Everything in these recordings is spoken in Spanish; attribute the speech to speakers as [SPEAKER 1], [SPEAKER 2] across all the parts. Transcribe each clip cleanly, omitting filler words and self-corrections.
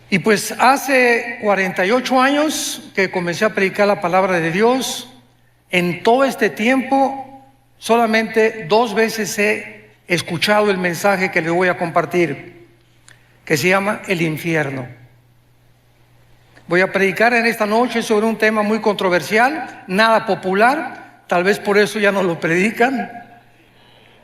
[SPEAKER 1] Y pues hace 48 años que comencé a predicar la palabra de Dios. En todo este tiempo, solamente 2 veces he escuchado el mensaje que les voy a compartir, que se llama el infierno. Voy a predicar en esta noche sobre un tema muy controversial, nada popular, tal vez por eso ya no lo predican,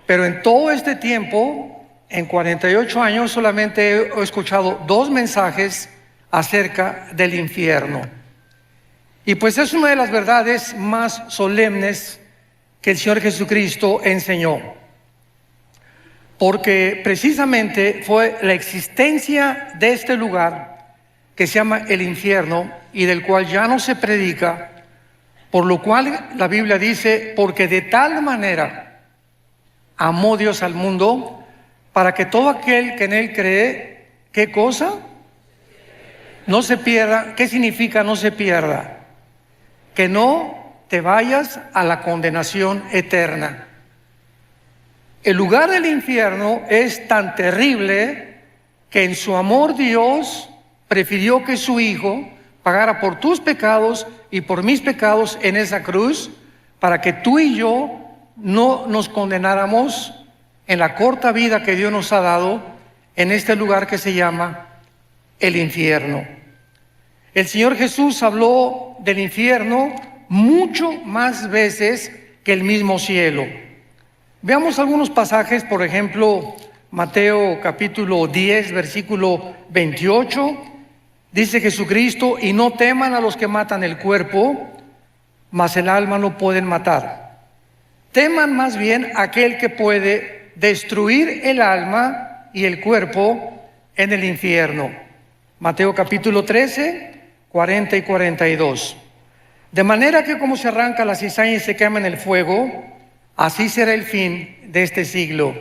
[SPEAKER 1] pero en todo este tiempo, en 48 años, solamente he escuchado 2 mensajes acerca del infierno. Y pues es una de las verdades más solemnes que el Señor Jesucristo enseñó, porque precisamente fue la existencia de este lugar que se llama el infierno y del cual ya no se predica, por lo cual la Biblia dice: porque de tal manera amó Dios al mundo, para que todo aquel que en Él cree, ¿qué cosa? No se pierda. ¿Qué significa no se pierda? Que no te vayas a la condenación eterna. El lugar del infierno es tan terrible que en su amor Dios prefirió que su Hijo pagara por tus pecados y por mis pecados en esa cruz, para que tú y yo no nos condenáramos en la corta vida que Dios nos ha dado en este lugar que se llama el infierno. El Señor Jesús habló del infierno mucho más veces que el mismo cielo. Veamos algunos pasajes, por ejemplo, Mateo capítulo 10, versículo 28, dice Jesucristo: y no teman a los que matan el cuerpo, mas el alma no pueden matar. Teman más bien a aquel que puede destruir el alma y el cuerpo en el infierno. Mateo capítulo 13, 40 y 42. De manera que como se arranca la cizaña y se quema en el fuego, así será el fin de este siglo.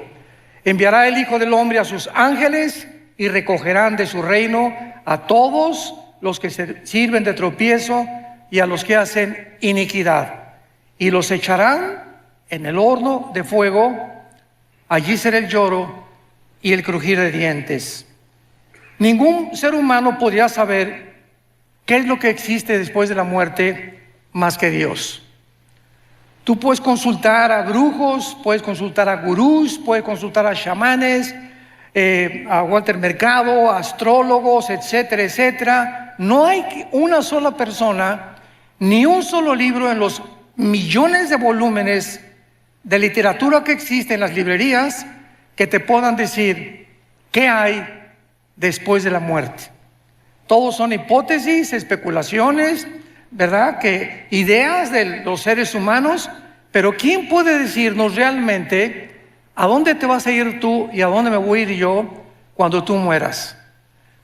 [SPEAKER 1] Enviará el Hijo del Hombre a sus ángeles y recogerán de su reino a todos los que se sirven de tropiezo y a los que hacen iniquidad, y los echarán en el horno de fuego. Allí será el lloro y el crujir de dientes. Ningún ser humano podría saber qué es lo que existe después de la muerte más que Dios. Tú puedes consultar a brujos, puedes consultar a gurús, puedes consultar a chamanes, a Walter Mercado, a astrólogos, etcétera, etcétera. No hay una sola persona, ni un solo libro en los millones de volúmenes de literatura que existe en las librerías que te puedan decir qué hay después de la muerte. Todos son hipótesis, especulaciones, ¿verdad? Que ideas de los seres humanos, pero ¿quién puede decirnos realmente a dónde te vas a ir tú y a dónde me voy a ir yo cuando tú mueras?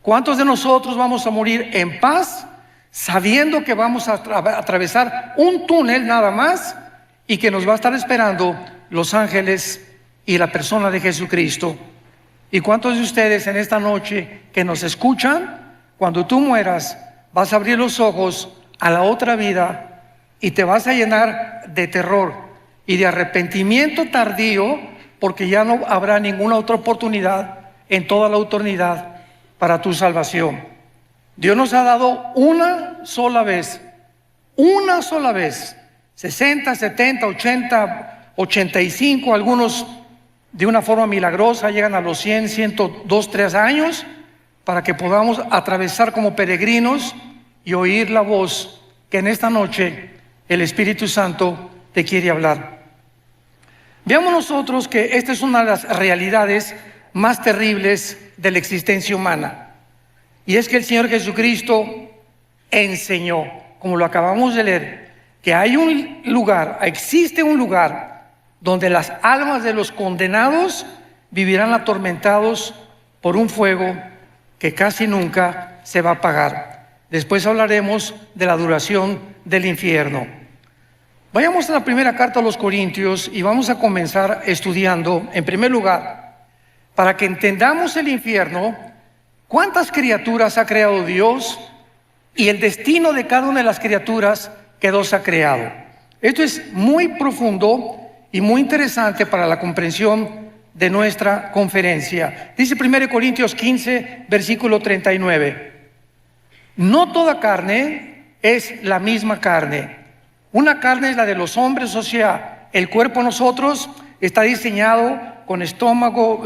[SPEAKER 1] ¿Cuántos de nosotros vamos a morir en paz, sabiendo que vamos a atravesar un túnel nada más y que nos va a estar esperando los ángeles y la persona de Jesucristo? ¿Y cuántos de ustedes en esta noche que nos escuchan, cuando tú mueras, vas a abrir los ojos a la otra vida y te vas a llenar de terror y de arrepentimiento tardío, porque ya no habrá ninguna otra oportunidad en toda la eternidad para tu salvación? Dios nos ha dado una sola vez, 60, 70, 80, 85, algunos de una forma milagrosa llegan a los 100, 102, 3 años, para que podamos atravesar como peregrinos y oír la voz que en esta noche el Espíritu Santo te quiere hablar. Veamos nosotros que esta es una de las realidades más terribles de la existencia humana, y es que el Señor Jesucristo enseñó, como lo acabamos de leer, que hay un lugar, existe un lugar donde las almas de los condenados vivirán atormentados por un fuego que casi nunca se va a apagar. Después hablaremos de la duración del infierno. Vayamos a la primera carta a los Corintios y vamos a comenzar estudiando, en primer lugar, para que entendamos el infierno, cuántas criaturas ha creado Dios y el destino de cada una de las criaturas que Dios ha creado. Esto es muy profundo y muy interesante para la comprensión de nuestra conferencia. Dice 1 Corintios 15, versículo 39. No toda carne es la misma carne. Una carne es la de los hombres, o sea, el cuerpo de nosotros está diseñado con estómago,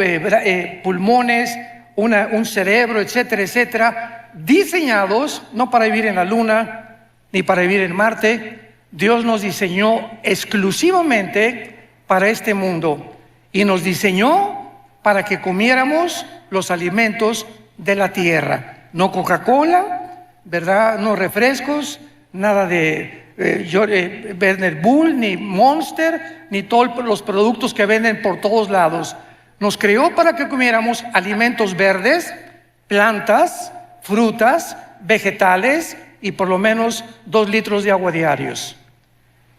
[SPEAKER 1] pulmones, un cerebro, etcétera, etcétera, diseñados no para vivir en la luna ni para vivir en Marte. Dios nos diseñó exclusivamente para este mundo y nos diseñó para que comiéramos los alimentos de la tierra. No Coca-Cola, ¿verdad? No refrescos, nada de Werner Bull, ni Monster, ni todos los productos que venden por todos lados. Nos creó para que comiéramos alimentos verdes, plantas, frutas, vegetales y por lo menos 2 litros de agua diarios.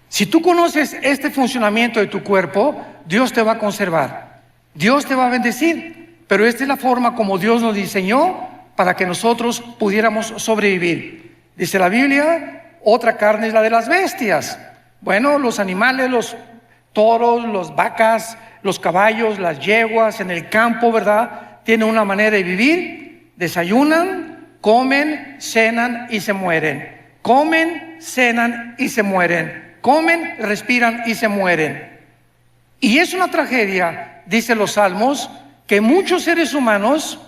[SPEAKER 1] Si tú conoces este funcionamiento de tu cuerpo, Dios te va a conservar, Dios te va a bendecir, pero esta es la forma como Dios nos diseñó para que nosotros pudiéramos sobrevivir. Dice la Biblia, otra carne es la de las bestias. Bueno, los animales, los toros, las vacas, los caballos, las yeguas en el campo, ¿verdad? Tienen una manera de vivir, desayunan, comen, cenan y se mueren. Comen, cenan y se mueren. Comen, respiran y se mueren. Y es una tragedia, dicen los salmos, que muchos seres humanos,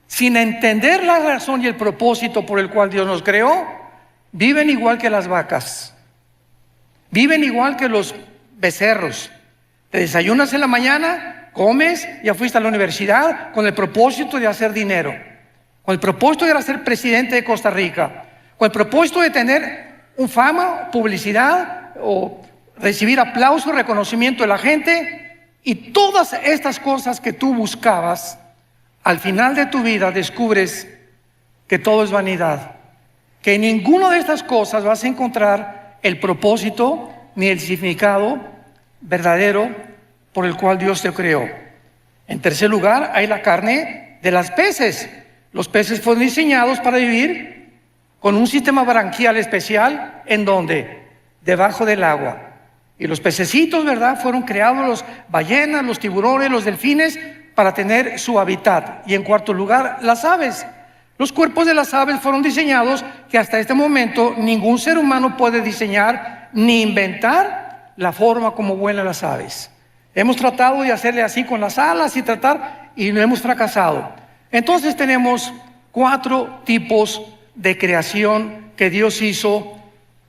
[SPEAKER 1] sin entender la razón y el propósito por el cual Dios nos creó, viven igual que las vacas, viven igual que los becerros. Te desayunas en la mañana, comes, ya fuiste a la universidad con el propósito de hacer dinero, con el propósito de ser presidente de Costa Rica, con el propósito de tener un fama, publicidad o recibir aplauso, reconocimiento de la gente. Y todas estas cosas que tú buscabas, al final de tu vida descubres que todo es vanidad, que en ninguna de estas cosas vas a encontrar el propósito ni el significado verdadero por el cual Dios te creó. En tercer lugar, hay la carne de las peces. Los peces fueron diseñados para vivir con un sistema branquial especial. ¿En dónde? Debajo del agua. Y los pececitos, ¿verdad? Fueron creados, los ballenas, los tiburones, los delfines, para tener su hábitat. Y en cuarto lugar, las aves. Los cuerpos de las aves fueron diseñados que hasta este momento ningún ser humano puede diseñar ni inventar la forma como vuelan las aves. Hemos tratado de hacerle así con las alas y no hemos fracasado. Entonces tenemos 4 tipos de creación que Dios hizo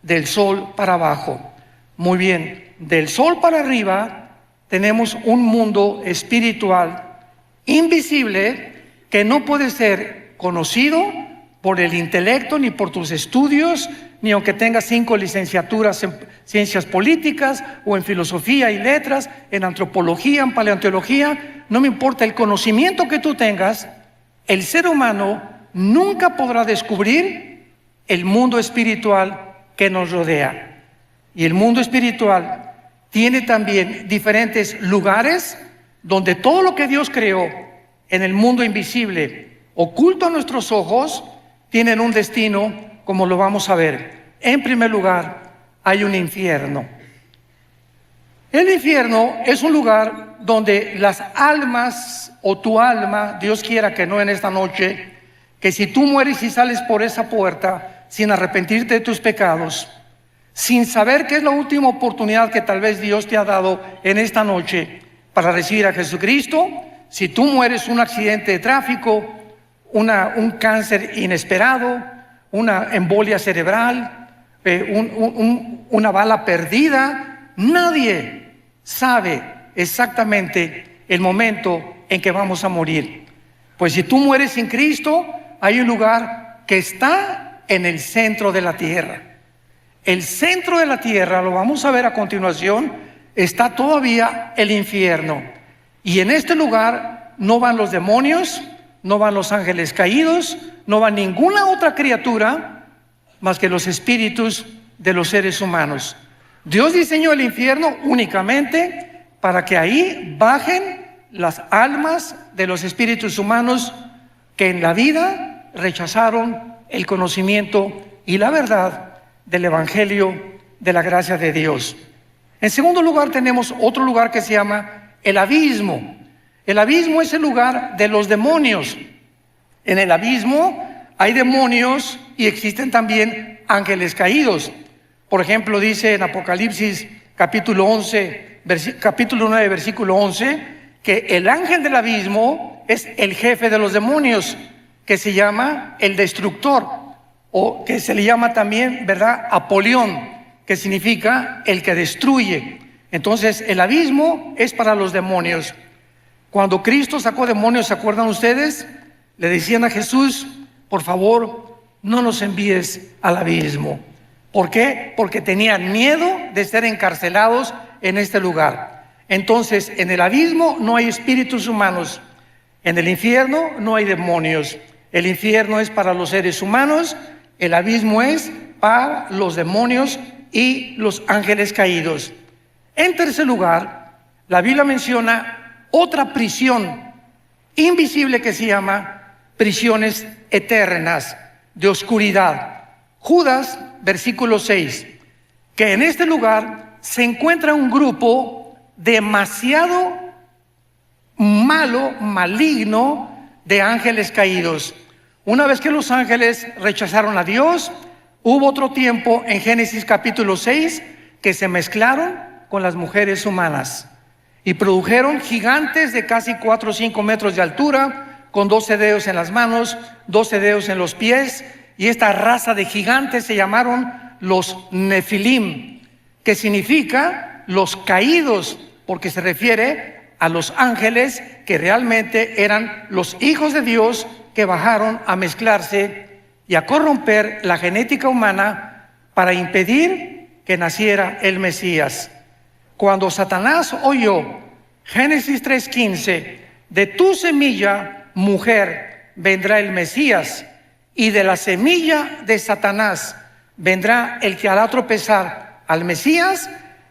[SPEAKER 1] del sol para abajo. Muy bien, del sol para arriba tenemos un mundo espiritual invisible que no puede ser conocido por el intelecto, ni por tus estudios, ni aunque tengas 5 licenciaturas en ciencias políticas o en filosofía y letras, en antropología, en paleontología. No me importa el conocimiento que tú tengas, el ser humano nunca podrá descubrir el mundo espiritual que nos rodea. Y el mundo espiritual tiene también diferentes lugares donde todo lo que Dios creó en el mundo invisible, oculto a nuestros ojos, tienen un destino, como lo vamos a ver. En primer lugar, hay un infierno. El infierno es un lugar donde las almas, o tu alma, Dios quiera que no en esta noche, que si tú mueres y sales por esa puerta sin arrepentirte de tus pecados, sin saber que es la última oportunidad que tal vez Dios te ha dado en esta noche para recibir a Jesucristo, si tú mueres un accidente de tráfico, un cáncer inesperado, una embolia cerebral, una bala perdida, nadie sabe exactamente el momento en que vamos a morir. Pues si tú mueres sin Cristo, hay un lugar que está en el centro de la tierra. El centro de la tierra, lo vamos a ver a continuación, está todavía el infierno. Y en este lugar no van los demonios, no van los ángeles caídos, no va ninguna otra criatura más que los espíritus de los seres humanos. Dios diseñó el infierno únicamente para que ahí bajen las almas de los espíritus humanos que en la vida rechazaron el conocimiento y la verdad del evangelio de la gracia de Dios. En segundo lugar, tenemos otro lugar que se llama el abismo. El abismo es el lugar de los demonios. En el abismo hay demonios y existen también ángeles caídos. Por ejemplo, dice en Apocalipsis capítulo 9, versículo 11, que el ángel del abismo es el jefe de los demonios, que se llama el destructor, o que se le llama también, ¿verdad?, Apolión, que significa el que destruye. Entonces, el abismo es para los demonios. Cuando Cristo sacó demonios, ¿se acuerdan ustedes? Le decían a Jesús: por favor, no nos envíes al abismo. ¿Por qué? Porque tenían miedo de ser encarcelados en este lugar. Entonces, en el abismo no hay espíritus humanos. En el infierno no hay demonios. El infierno es para los seres humanos. El abismo es para los demonios y los ángeles caídos. En tercer lugar, la Biblia menciona otra prisión invisible que se llama prisiones eternas de oscuridad. Judas, versículo 6, que en este lugar se encuentra un grupo demasiado malo, maligno, de ángeles caídos. Una vez que los ángeles rechazaron a Dios, hubo otro tiempo en Génesis capítulo 6 que se mezclaron con las mujeres humanas y produjeron gigantes de casi 4 o 5 metros de altura, con 12 dedos en las manos, 12 dedos en los pies, y esta raza de gigantes se llamaron los Nefilim, que significa los caídos, porque se refiere a los ángeles que realmente eran los hijos de Dios que bajaron a mezclarse y a corromper la genética humana para impedir que naciera el Mesías. Cuando Satanás oyó Génesis 3:15, de tu semilla, mujer, vendrá el Mesías, y de la semilla de Satanás vendrá el que hará tropezar al Mesías,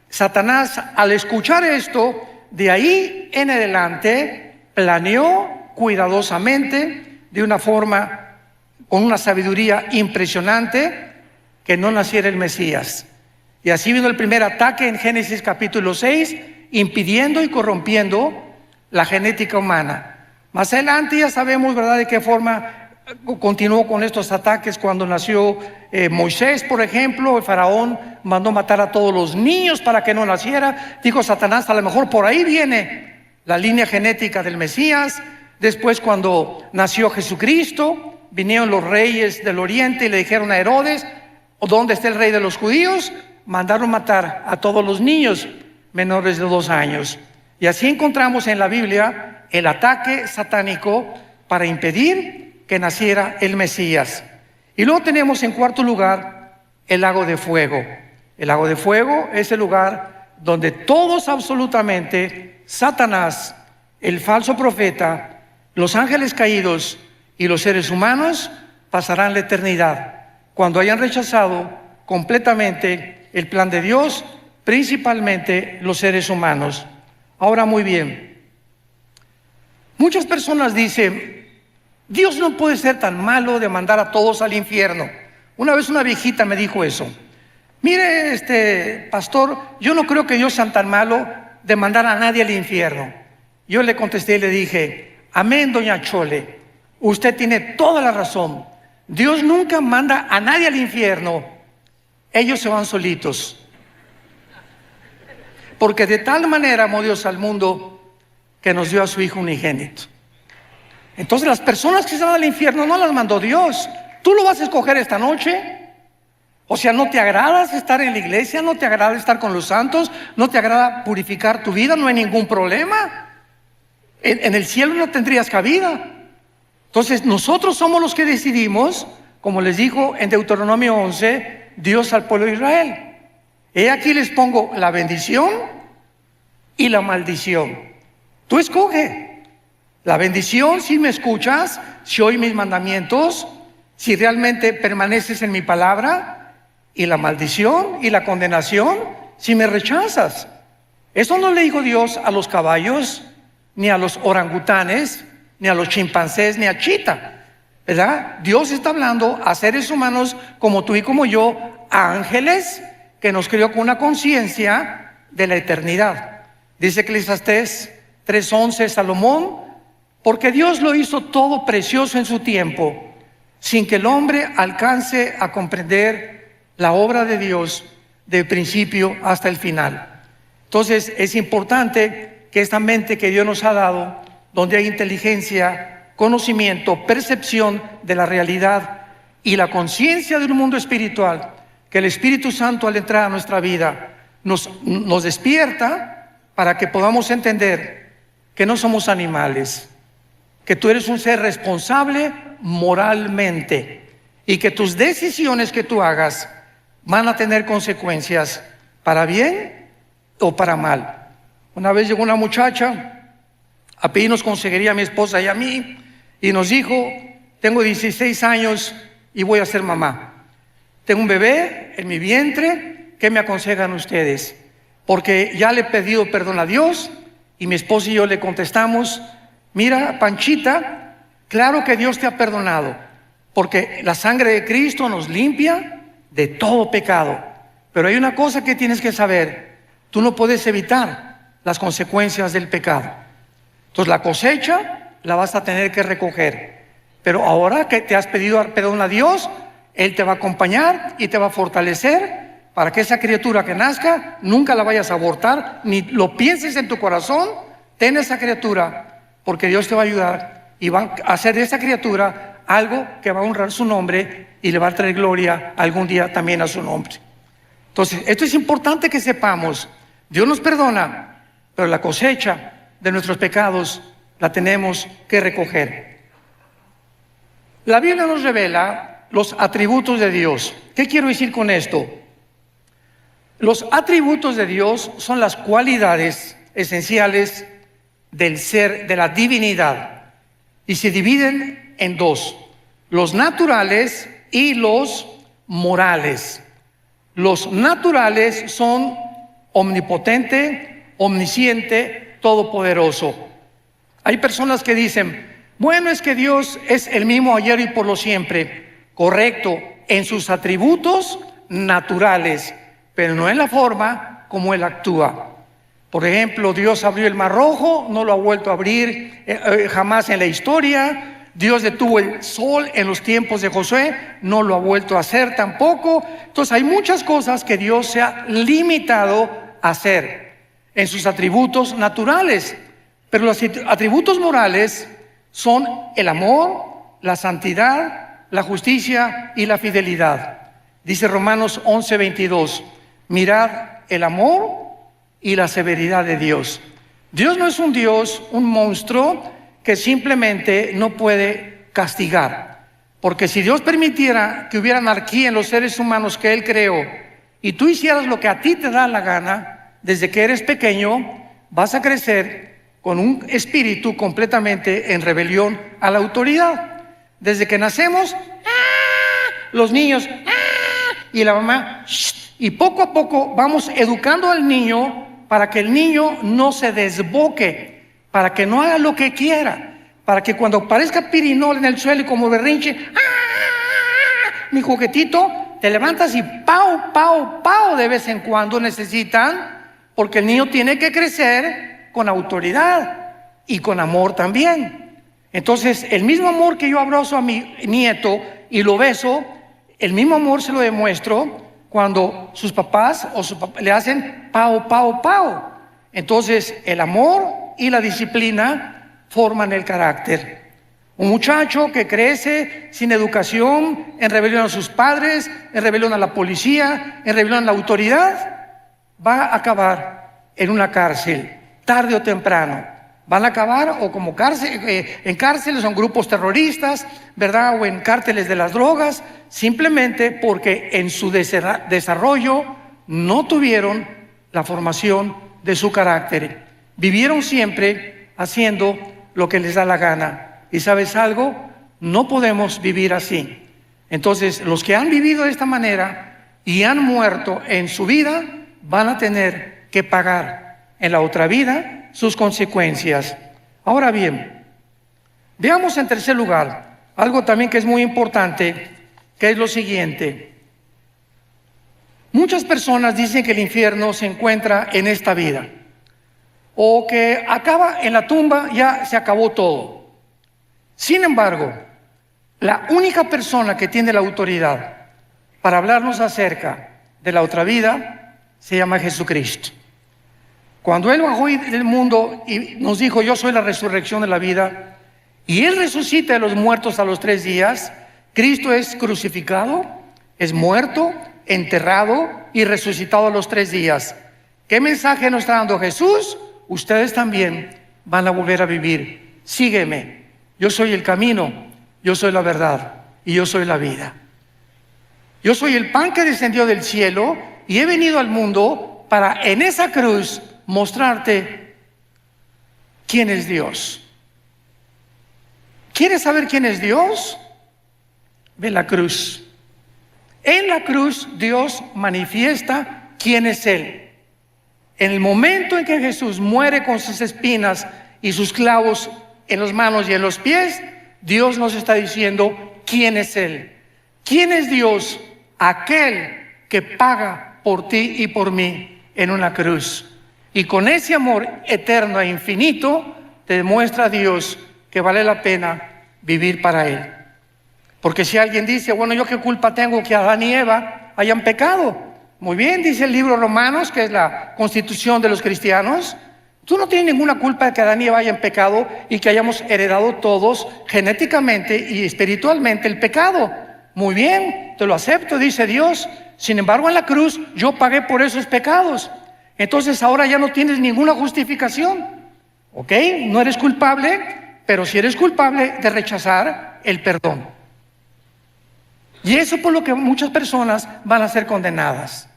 [SPEAKER 1] Satanás, al escuchar esto, de ahí en adelante planeó cuidadosamente, de una forma, con una sabiduría impresionante, que no naciera el Mesías. Y así vino el primer ataque en Génesis capítulo 6, impidiendo y corrompiendo la genética humana. Más adelante ya sabemos, ¿verdad?, de qué forma continuó con estos ataques. Cuando nació Moisés, por ejemplo, el faraón mandó matar a todos los niños para que no naciera. Dijo Satanás: a lo mejor por ahí viene la línea genética del Mesías. Después, cuando nació Jesucristo, vinieron los reyes del oriente y le dijeron a Herodes: ¿dónde está el rey de los judíos? Mandaron matar a todos los niños menores de 2 años. Y así encontramos en la Biblia el ataque satánico para impedir que naciera el Mesías. Y luego tenemos en cuarto lugar el lago de fuego. El lago de fuego es el lugar donde todos, absolutamente, Satanás, el falso profeta, los ángeles caídos y los seres humanos pasarán la eternidad cuando hayan rechazado completamente el plan de Dios, principalmente los seres humanos. Ahora, muy bien, muchas personas dicen: Dios no puede ser tan malo de mandar a todos al infierno. Una vez una viejita me dijo eso: mire, pastor, yo no creo que Dios sea tan malo de mandar a nadie al infierno. Yo le contesté y le dije: amén, doña Chole, usted tiene toda la razón. Dios nunca manda a nadie al infierno. Ellos se van solitos. Porque de tal manera amó Dios al mundo que nos dio a su Hijo unigénito. Entonces, las personas que se van al infierno no las mandó Dios. Tú lo vas a escoger esta noche. O sea, ¿no te agrada estar en la iglesia? ¿No te agrada estar con los santos? ¿No te agrada purificar tu vida? No hay ningún problema. En el cielo no tendrías cabida. Entonces, nosotros somos los que decidimos, como les dijo en Deuteronomio 11, Dios al pueblo de Israel: he aquí les pongo la bendición y la maldición. Tú escoge. La bendición, si me escuchas, si oyes mis mandamientos, si realmente permaneces en mi palabra, y la maldición y la condenación, si me rechazas. Eso no le dijo Dios a los caballos, ni a los orangutanes, ni a los chimpancés, ni a Chita, ¿verdad? Dios está hablando a seres humanos como tú y como yo, a ángeles que nos creó con una conciencia de la eternidad. Dice Eclesiastés 3:11, Salomón: porque Dios lo hizo todo precioso en su tiempo. sin que el hombre alcance a comprender la obra de Dios del principio hasta el final. Entonces es importante que esta mente que Dios nos ha dado, donde hay inteligencia, conocimiento, percepción de la realidad y la conciencia de un mundo espiritual, que el Espíritu Santo al entrar a nuestra vida nos despierta para que podamos entender que no somos animales, que tú eres un ser responsable moralmente y que tus decisiones que tú hagas van a tener consecuencias para bien o para mal. Una vez llegó una muchacha a pedirnos consejería a mi esposa y a mí y nos dijo: tengo 16 años y voy a ser mamá. Tengo un bebé en mi vientre, ¿qué me aconsejan ustedes? Porque ya le he pedido perdón a Dios y mi esposa y yo le contestamos: mira, Panchita, claro que Dios te ha perdonado, porque la sangre de Cristo nos limpia de todo pecado. Pero hay una cosa que tienes que saber: tú no puedes evitar las consecuencias del pecado. Entonces la cosecha la vas a tener que recoger. Pero ahora que te has pedido perdón a Dios, Él te va a acompañar y te va a fortalecer para que esa criatura que nazca nunca la vayas a abortar, ni lo pienses en tu corazón. Ten esa criatura, porque Dios te va a ayudar y va a hacer de esa criatura algo que va a honrar su nombre y le va a traer gloria algún día también a su nombre. Entonces, esto es importante que sepamos. Dios nos perdona, pero la cosecha de nuestros pecados la tenemos que recoger. La Biblia nos revela los atributos de Dios. ¿Qué quiero decir con esto? Los atributos de Dios son las cualidades esenciales del ser, de la divinidad, y se dividen en dos: los naturales y los morales. Los naturales son omnipotente, omnisciente, todopoderoso. Hay personas que dicen: bueno, es que Dios es el mismo ayer y por lo siempre. Correcto, en sus atributos naturales, pero no en la forma como Él actúa. Por ejemplo, Dios abrió el Mar Rojo, no lo ha vuelto a abrir jamás en la historia. Dios detuvo el sol en los tiempos de Josué, no lo ha vuelto a hacer tampoco. Entonces hay muchas cosas que Dios se ha limitado a hacer en sus atributos naturales. Pero los atributos morales son el amor, la santidad, la justicia y la fidelidad. Dice Romanos 11:22, mirad el amor y la severidad de Dios. Dios no es un Dios, un monstruo que simplemente no puede castigar. Porque si Dios permitiera que hubiera anarquía en los seres humanos que Él creó y tú hicieras lo que a ti te da la gana, desde que eres pequeño vas a crecer con un espíritu completamente en rebelión a la autoridad. Desde que nacemos, los niños, y la mamá, y poco a poco vamos educando al niño para que el niño no se desboque, para que no haga lo que quiera, para que cuando parezca pirinol en el suelo y como berrinche, mi juguetito, te levantas y pau, pau, pau de vez en cuando necesitan, porque el niño tiene que crecer con autoridad y con amor también. Entonces, el mismo amor que yo abrazo a mi nieto y lo beso, el mismo amor se lo demuestro cuando sus papás le hacen pau, pau, pau. Entonces, el amor y la disciplina forman el carácter. Un muchacho que crece sin educación, en rebelión a sus padres, en rebelión a la policía, en rebelión a la autoridad, va a acabar en una cárcel, tarde o temprano. Van a acabar o como en cárceles o en grupos terroristas, ¿verdad? O en cárteles de las drogas, simplemente porque en su desarrollo no tuvieron la formación de su carácter. Vivieron siempre haciendo lo que les da la gana. ¿Y sabes algo? No podemos vivir así. Entonces, los que han vivido de esta manera y han muerto en su vida, van a tener que pagar en la otra vida sus consecuencias. Ahora bien, veamos en tercer lugar algo también que es muy importante, que es lo siguiente. Muchas personas dicen que el infierno se encuentra en esta vida, o que acaba en la tumba, ya se acabó todo. Sin embargo, la única persona que tiene la autoridad para hablarnos acerca de la otra vida se llama Jesucristo. Cuando Él bajó del mundo y nos dijo: yo soy la resurrección de la vida, y Él resucita de los muertos a los 3 días, Cristo es crucificado, es muerto, enterrado y resucitado a los 3 días. ¿Qué mensaje nos está dando Jesús? Ustedes también van a volver a vivir. Sígueme. Yo soy el camino, yo soy la verdad y yo soy la vida. Yo soy el pan que descendió del cielo y he venido al mundo para en esa cruz mostrarte quién es Dios. ¿Quieres saber quién es Dios? Ve la cruz. En la cruz Dios manifiesta quién es Él. En el momento en que Jesús muere con sus espinas y sus clavos en las manos y en los pies, Dios nos está diciendo quién es Él. ¿Quién es Dios? Aquel que paga por ti y por mí en una cruz. Y con ese amor eterno e infinito te demuestra a Dios que vale la pena vivir para Él. Porque si alguien dice: bueno, ¿yo qué culpa tengo que Adán y Eva hayan pecado? Muy bien, dice el libro Romanos, que es la constitución de los cristianos. Tú no tienes ninguna culpa de que Adán y Eva hayan pecado y que hayamos heredado todos genéticamente y espiritualmente el pecado. Muy bien, te lo acepto, dice Dios. Sin embargo, en la cruz yo pagué por esos pecados. Entonces ahora ya no tienes ninguna justificación. ¿Ok? No eres culpable, pero sí eres culpable de rechazar el perdón. Y eso por lo que muchas personas van a ser condenadas.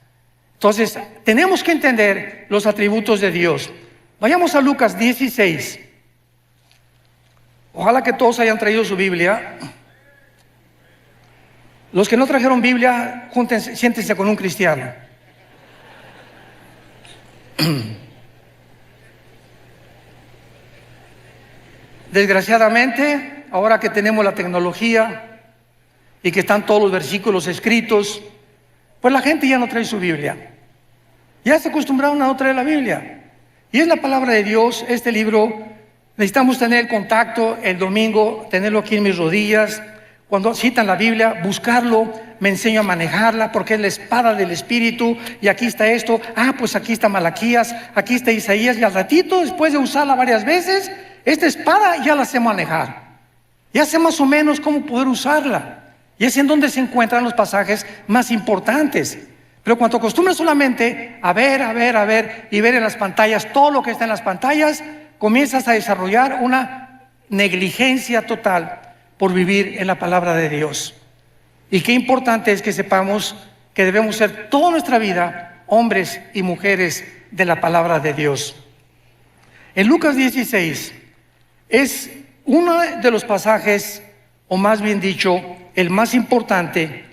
[SPEAKER 1] Entonces, tenemos que entender los atributos de Dios. Vayamos a Lucas 16. Ojalá que todos hayan traído su Biblia. Los que no trajeron Biblia, júntense, siéntense con un cristiano. Desgraciadamente, ahora que tenemos la tecnología y que están todos los versículos escritos, pues la gente ya no trae su Biblia. Ya se acostumbraron a no traer la Biblia. Y es la palabra de Dios. Este libro necesitamos tener el contacto el domingo, tenerlo aquí en mis rodillas. Cuando citan la Biblia, buscarlo, me enseño a manejarla porque es la espada del Espíritu. Y aquí está esto, pues aquí está Malaquías, aquí está Isaías. Y al ratito, después de usarla varias veces, esta espada ya la sé manejar. Ya sé más o menos cómo poder usarla. Y es en donde se encuentran los pasajes más importantes. Pero cuando acostumbras solamente a ver y ver en las pantallas todo lo que está en las pantallas, comienzas a desarrollar una negligencia total por vivir en la palabra de Dios. Y qué importante es que sepamos que debemos ser toda nuestra vida hombres y mujeres de la palabra de Dios. En Lucas 16 es uno de los pasajes, o más bien dicho, el más importante,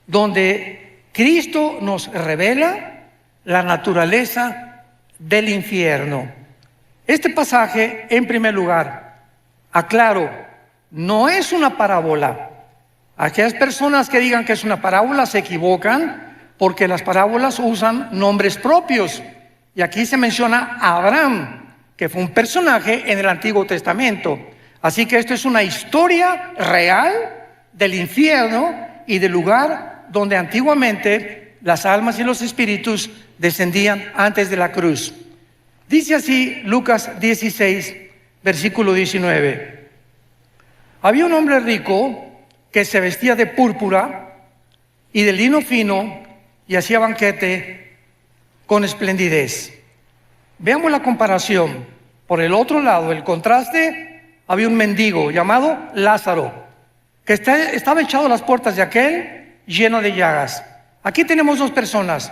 [SPEAKER 1] donde Cristo nos revela la naturaleza del infierno. Este pasaje, en primer lugar, aclaro, no es una parábola. Aquellas personas que digan que es una parábola se equivocan, porque las parábolas usan nombres propios. Y aquí se menciona a Abraham, que fue un personaje en el Antiguo Testamento. Así que esto es una historia real del infierno y del lugar donde antiguamente las almas y los espíritus descendían antes de la cruz. Dice así Lucas 16, versículo 19. Había un hombre rico que se vestía de púrpura y de lino fino y hacía banquete con esplendidez. Veamos la comparación. Por el otro lado, el contraste, había un mendigo llamado Lázaro, que estaba echado a las puertas de aquel, lleno de llagas. Aquí tenemos dos personas.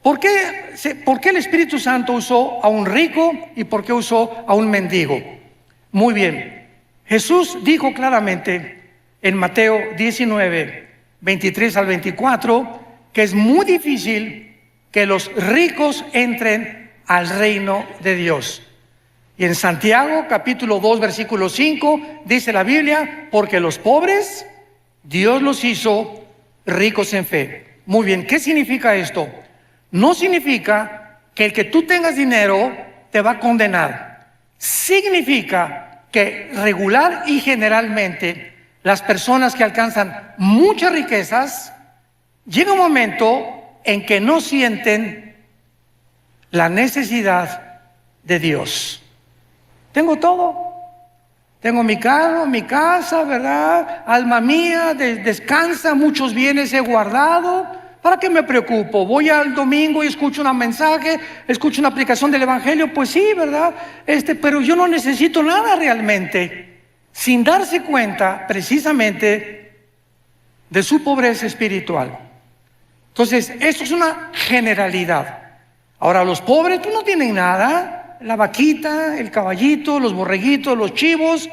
[SPEAKER 1] ¿Por qué el Espíritu Santo usó a un rico y por qué usó a un mendigo? Muy bien. Jesús dijo claramente en Mateo 19, 23 al 24, que es muy difícil que los ricos entren al reino de Dios. Y en Santiago capítulo 2 versículo 5 dice la Biblia: porque los pobres Dios los hizo ricos en fe. Muy bien, ¿qué significa esto? No significa que el que tú tengas dinero te va a condenar. Significa que regular y generalmente las personas que alcanzan muchas riquezas, llega un momento en que no sienten la necesidad de Dios. Tengo todo. Tengo mi carro, mi casa, ¿verdad? Alma mía, descansa, muchos bienes he guardado. ¿Para qué me preocupo? Voy al domingo y escucho un mensaje, escucho una aplicación del Evangelio, pues sí, ¿verdad? Pero yo no necesito nada realmente, sin darse cuenta precisamente de su pobreza espiritual. Entonces, esto es una generalidad. Ahora, los pobres pues no tienen nada. La vaquita, el caballito, los borreguitos, los chivos,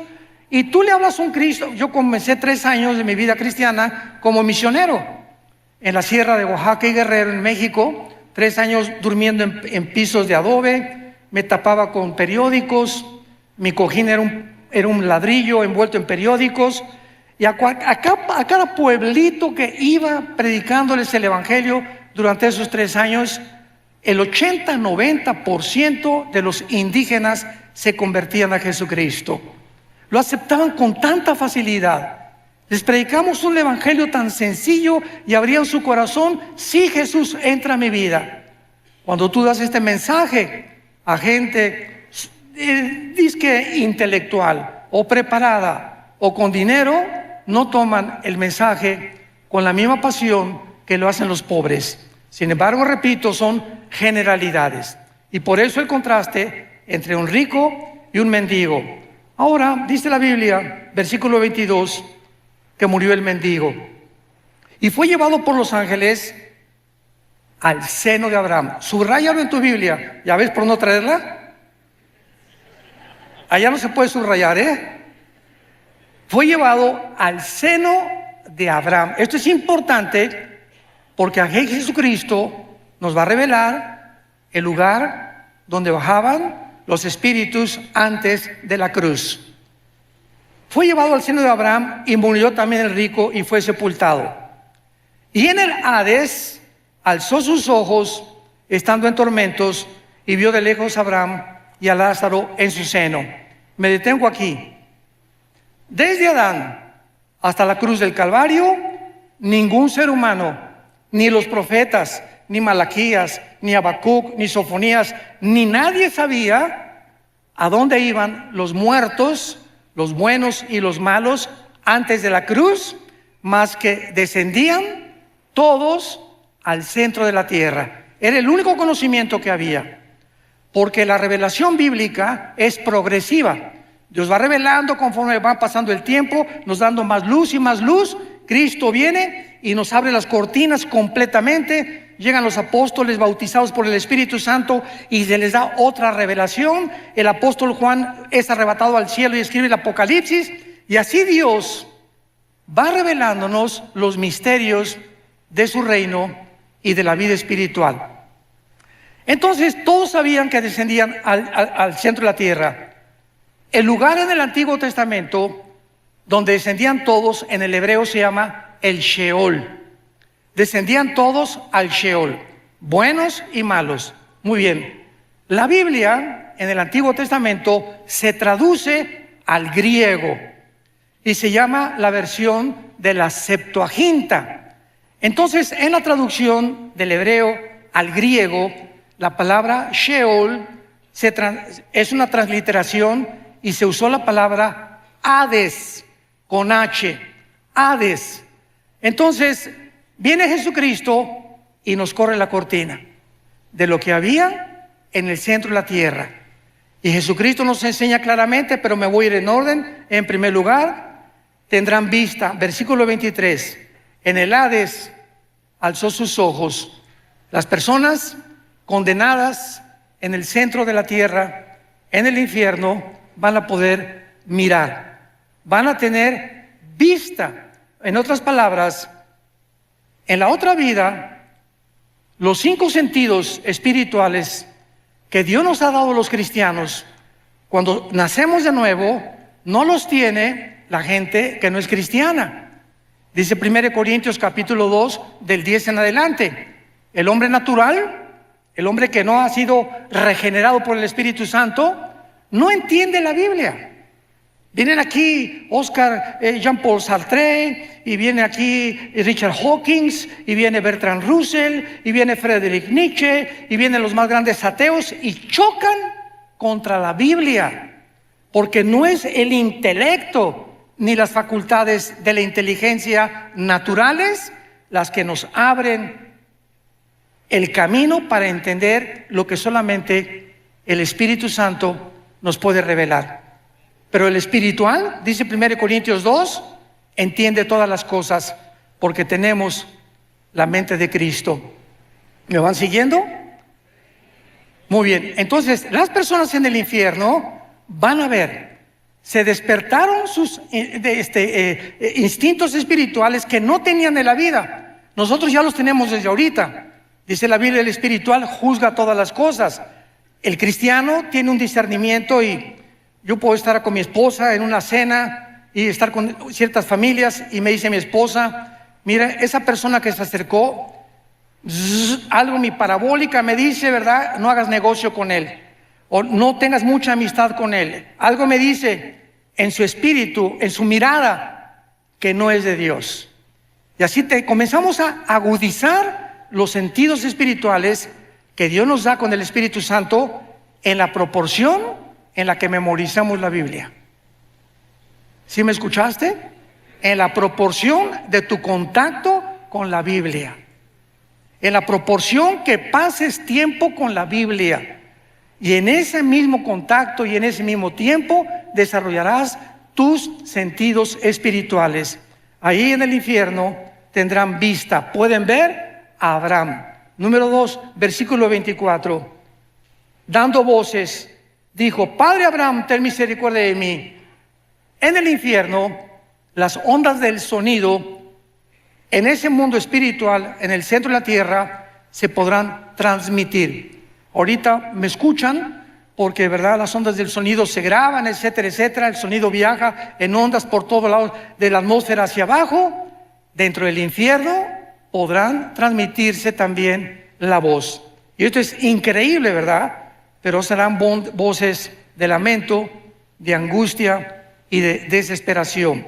[SPEAKER 1] y tú le hablas a un Cristo. Yo comencé 3 años de mi vida cristiana como misionero en la sierra de Oaxaca y Guerrero, en México. 3 años durmiendo en pisos de adobe, me tapaba con periódicos, mi cojín era un ladrillo envuelto en periódicos, y a cada pueblito que iba predicándoles el Evangelio durante esos 3 años, el 80-90% de los indígenas se convertían a Jesucristo. Lo aceptaban con tanta facilidad. Les predicamos un evangelio tan sencillo y abrían su corazón: sí, Jesús, entra a mi vida. Cuando tú das este mensaje a gente disque intelectual o preparada o con dinero, no toman el mensaje con la misma pasión que lo hacen los pobres. Sin embargo, repito, son generalidades. Y por eso el contraste entre un rico y un mendigo. Ahora, dice la Biblia, versículo 22, que murió el mendigo. Y fue llevado por los ángeles al seno de Abraham. Subráyalo en tu Biblia. ¿Ya ves por no traerla? Allá no se puede subrayar, ¿eh? Fue llevado al seno de Abraham. Esto es importante, porque a Jesucristo nos va a revelar el lugar donde bajaban los espíritus antes de la cruz. Fue llevado al seno de Abraham y murió también el rico y fue sepultado. Y en el Hades alzó sus ojos, estando en tormentos, y vio de lejos a Abraham y a Lázaro en su seno. Me detengo aquí. Desde Adán hasta la cruz del Calvario, ningún ser humano, ni los profetas, ni Malaquías, ni Habacuc, ni Sofonías, ni nadie sabía a dónde iban los muertos, los buenos y los malos, antes de la cruz, más que descendían todos al centro de la tierra. Era el único conocimiento que había, porque la revelación bíblica es progresiva. Dios va revelando conforme va pasando el tiempo, nos dando más luz y más luz. Cristo viene y nos abre las cortinas completamente. Llegan los apóstoles bautizados por el Espíritu Santo y se les da otra revelación. El apóstol Juan es arrebatado al cielo y escribe el Apocalipsis. Y así Dios va revelándonos los misterios de su reino y de la vida espiritual. Entonces todos sabían que descendían al centro de la tierra. El lugar en el Antiguo Testamento donde descendían todos, en el hebreo se llama el Sheol. Descendían todos al Sheol, buenos y malos. Muy bien. La Biblia en el Antiguo Testamento se traduce al griego y se llama la versión de la Septuaginta. Entonces, en la traducción del hebreo al griego, la palabra Sheol es una transliteración y se usó la palabra Hades con H, Hades. Entonces, viene Jesucristo y nos corre la cortina de lo que había en el centro de la tierra. Y Jesucristo nos enseña claramente, pero me voy a ir en orden. En primer lugar, tendrán vista, versículo 23, en el Hades alzó sus ojos. Las personas condenadas en el centro de la tierra, en el infierno, van a poder mirar, van a tener vista. En otras palabras, en la otra vida, los 5 sentidos espirituales que Dios nos ha dado a los cristianos, cuando nacemos de nuevo, no los tiene la gente que no es cristiana. Dice 1 Corintios capítulo 2, del 10 en adelante. El hombre natural, el hombre que no ha sido regenerado por el Espíritu Santo, no entiende la Biblia. Vienen aquí Oscar Jean-Paul Sartre, y viene aquí Richard Hawkins, y viene Bertrand Russell, y viene Friedrich Nietzsche, y vienen los más grandes ateos, y chocan contra la Biblia, porque no es el intelecto ni las facultades de la inteligencia naturales las que nos abren el camino para entender lo que solamente el Espíritu Santo nos puede revelar. Pero el espiritual, dice 1 Corintios 2, entiende todas las cosas porque tenemos la mente de Cristo. ¿Me van siguiendo? Muy bien. Entonces, las personas en el infierno van a ver, se despertaron sus instintos espirituales que no tenían en la vida. Nosotros ya los tenemos desde ahorita. Dice la Biblia, el espiritual juzga todas las cosas. El cristiano tiene un discernimiento, y yo puedo estar con mi esposa en una cena y estar con ciertas familias, y me dice mi esposa: mira, esa persona que se acercó, algo mi parabólica me dice, ¿verdad? No hagas negocio con él, o no tengas mucha amistad con él. Algo me dice en su espíritu, en su mirada, que no es de Dios. Y así comenzamos a agudizar los sentidos espirituales que Dios nos da con el Espíritu Santo en la proporción en la que memorizamos la Biblia. ¿Sí me escuchaste? En la proporción de tu contacto con la Biblia, en la proporción que pases tiempo con la Biblia, y en ese mismo contacto y en ese mismo tiempo desarrollarás tus sentidos espirituales. Ahí en el infierno tendrán vista, pueden ver a Abraham. Número 2, versículo 24. Dando voces, dijo: Padre Abraham, ten misericordia de mí. En el infierno, las ondas del sonido, en ese mundo espiritual, en el centro de la tierra, se podrán transmitir. Ahorita me escuchan porque, ¿verdad?, las ondas del sonido se graban, etcétera, etcétera. El sonido viaja en ondas por todos lados de la atmósfera hacia abajo. Dentro del infierno podrán transmitirse también la voz. Y esto es increíble, ¿verdad? Pero serán voces de lamento, de angustia y de desesperación.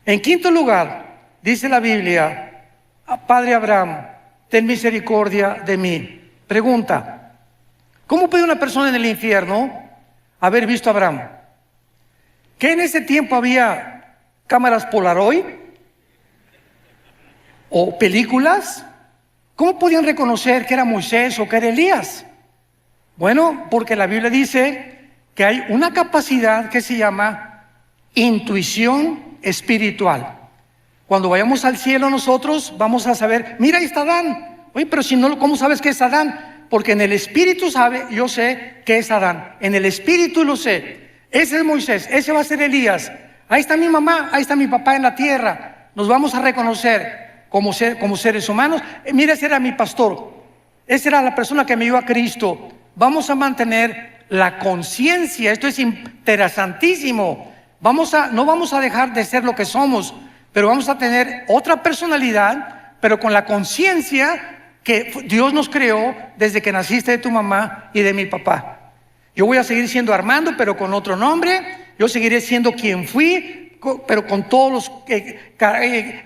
[SPEAKER 1] En quinto lugar, dice la Biblia: Padre Abraham, ten misericordia de mí. Pregunta: ¿cómo puede una persona en el infierno haber visto a Abraham? ¿Que en ese tiempo había cámaras Polaroid o películas? ¿Cómo podían reconocer que era Moisés o que era Elías? Bueno, porque la Biblia dice que hay una capacidad que se llama intuición espiritual. Cuando vayamos al cielo nosotros vamos a saber: mira, ahí está Adán. Oye, pero si no, ¿cómo sabes que es Adán? Porque en el espíritu yo sé que es Adán. En el espíritu lo sé. Ese es Moisés, ese va a ser Elías. Ahí está mi mamá, ahí está mi papá en la tierra. Nos vamos a reconocer como seres humanos. Mira, ese era mi pastor, esa era la persona que me dio a Cristo. Vamos a mantener la conciencia. Esto es interesantísimo. No vamos a dejar de ser lo que somos, pero vamos a tener otra personalidad, pero con la conciencia que Dios nos creó desde que naciste de tu mamá y de mi papá. Yo voy a seguir siendo Armando, pero con otro nombre. Yo seguiré siendo quien fui, pero con todos los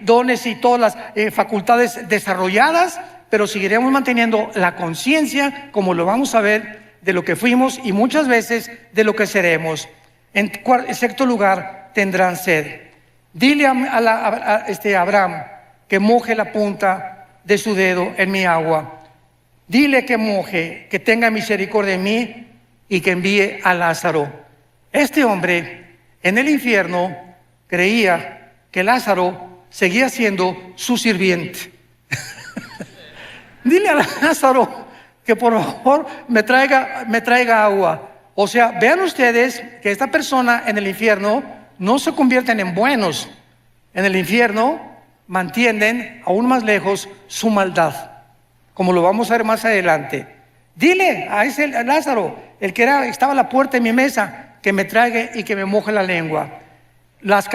[SPEAKER 1] dones y todas las facultades desarrolladas, pero seguiremos manteniendo la conciencia, como lo vamos a ver, de lo que fuimos y muchas veces de lo que seremos. En sexto lugar, tendrán sed. Dile a Abraham que moje la punta de su dedo en mi agua. Dile que moje, que tenga misericordia de mí y que envíe a Lázaro. Este hombre en el infierno creía que Lázaro seguía siendo su sirviente. Dile a Lázaro que por favor me traiga agua. O sea, vean ustedes que esta persona en el infierno no se convierten en buenos. En el infierno mantienen aún más lejos su maldad, como lo vamos a ver más adelante. Dile a Lázaro, el que estaba a la puerta de mi mesa, que me traiga y que me moje la lengua. Los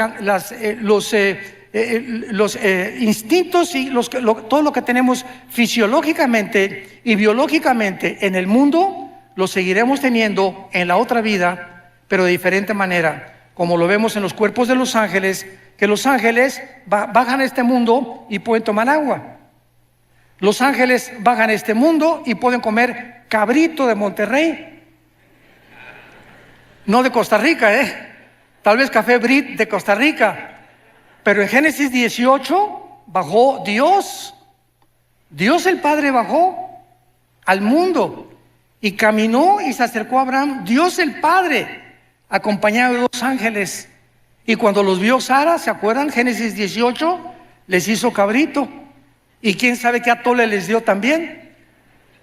[SPEAKER 1] instintos y todo lo que tenemos fisiológicamente y biológicamente en el mundo, lo seguiremos teniendo en la otra vida, pero de diferente manera. como lo vemos en los cuerpos de los ángeles, que los ángeles bajan a este mundo y pueden tomar agua. Los ángeles bajan a este mundo y pueden comer cabrito de Monterrey. No de Costa Rica, tal vez café Brit de Costa Rica. Pero en Génesis 18 bajó Dios. Dios el Padre bajó al mundo y caminó y se acercó a Abraham. Dios el Padre, acompañado de dos ángeles. Y cuando los vio Sara, ¿se acuerdan? Génesis 18, les hizo cabrito. Y quién sabe qué atole les dio también.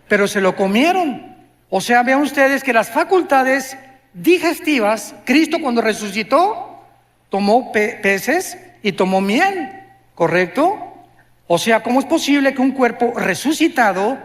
[SPEAKER 1] Pero se lo comieron. O sea, vean ustedes que las facultades digestivas, Cristo cuando resucitó, tomó peces y tomó miel, ¿correcto? O sea, ¿cómo es posible que un cuerpo resucitado,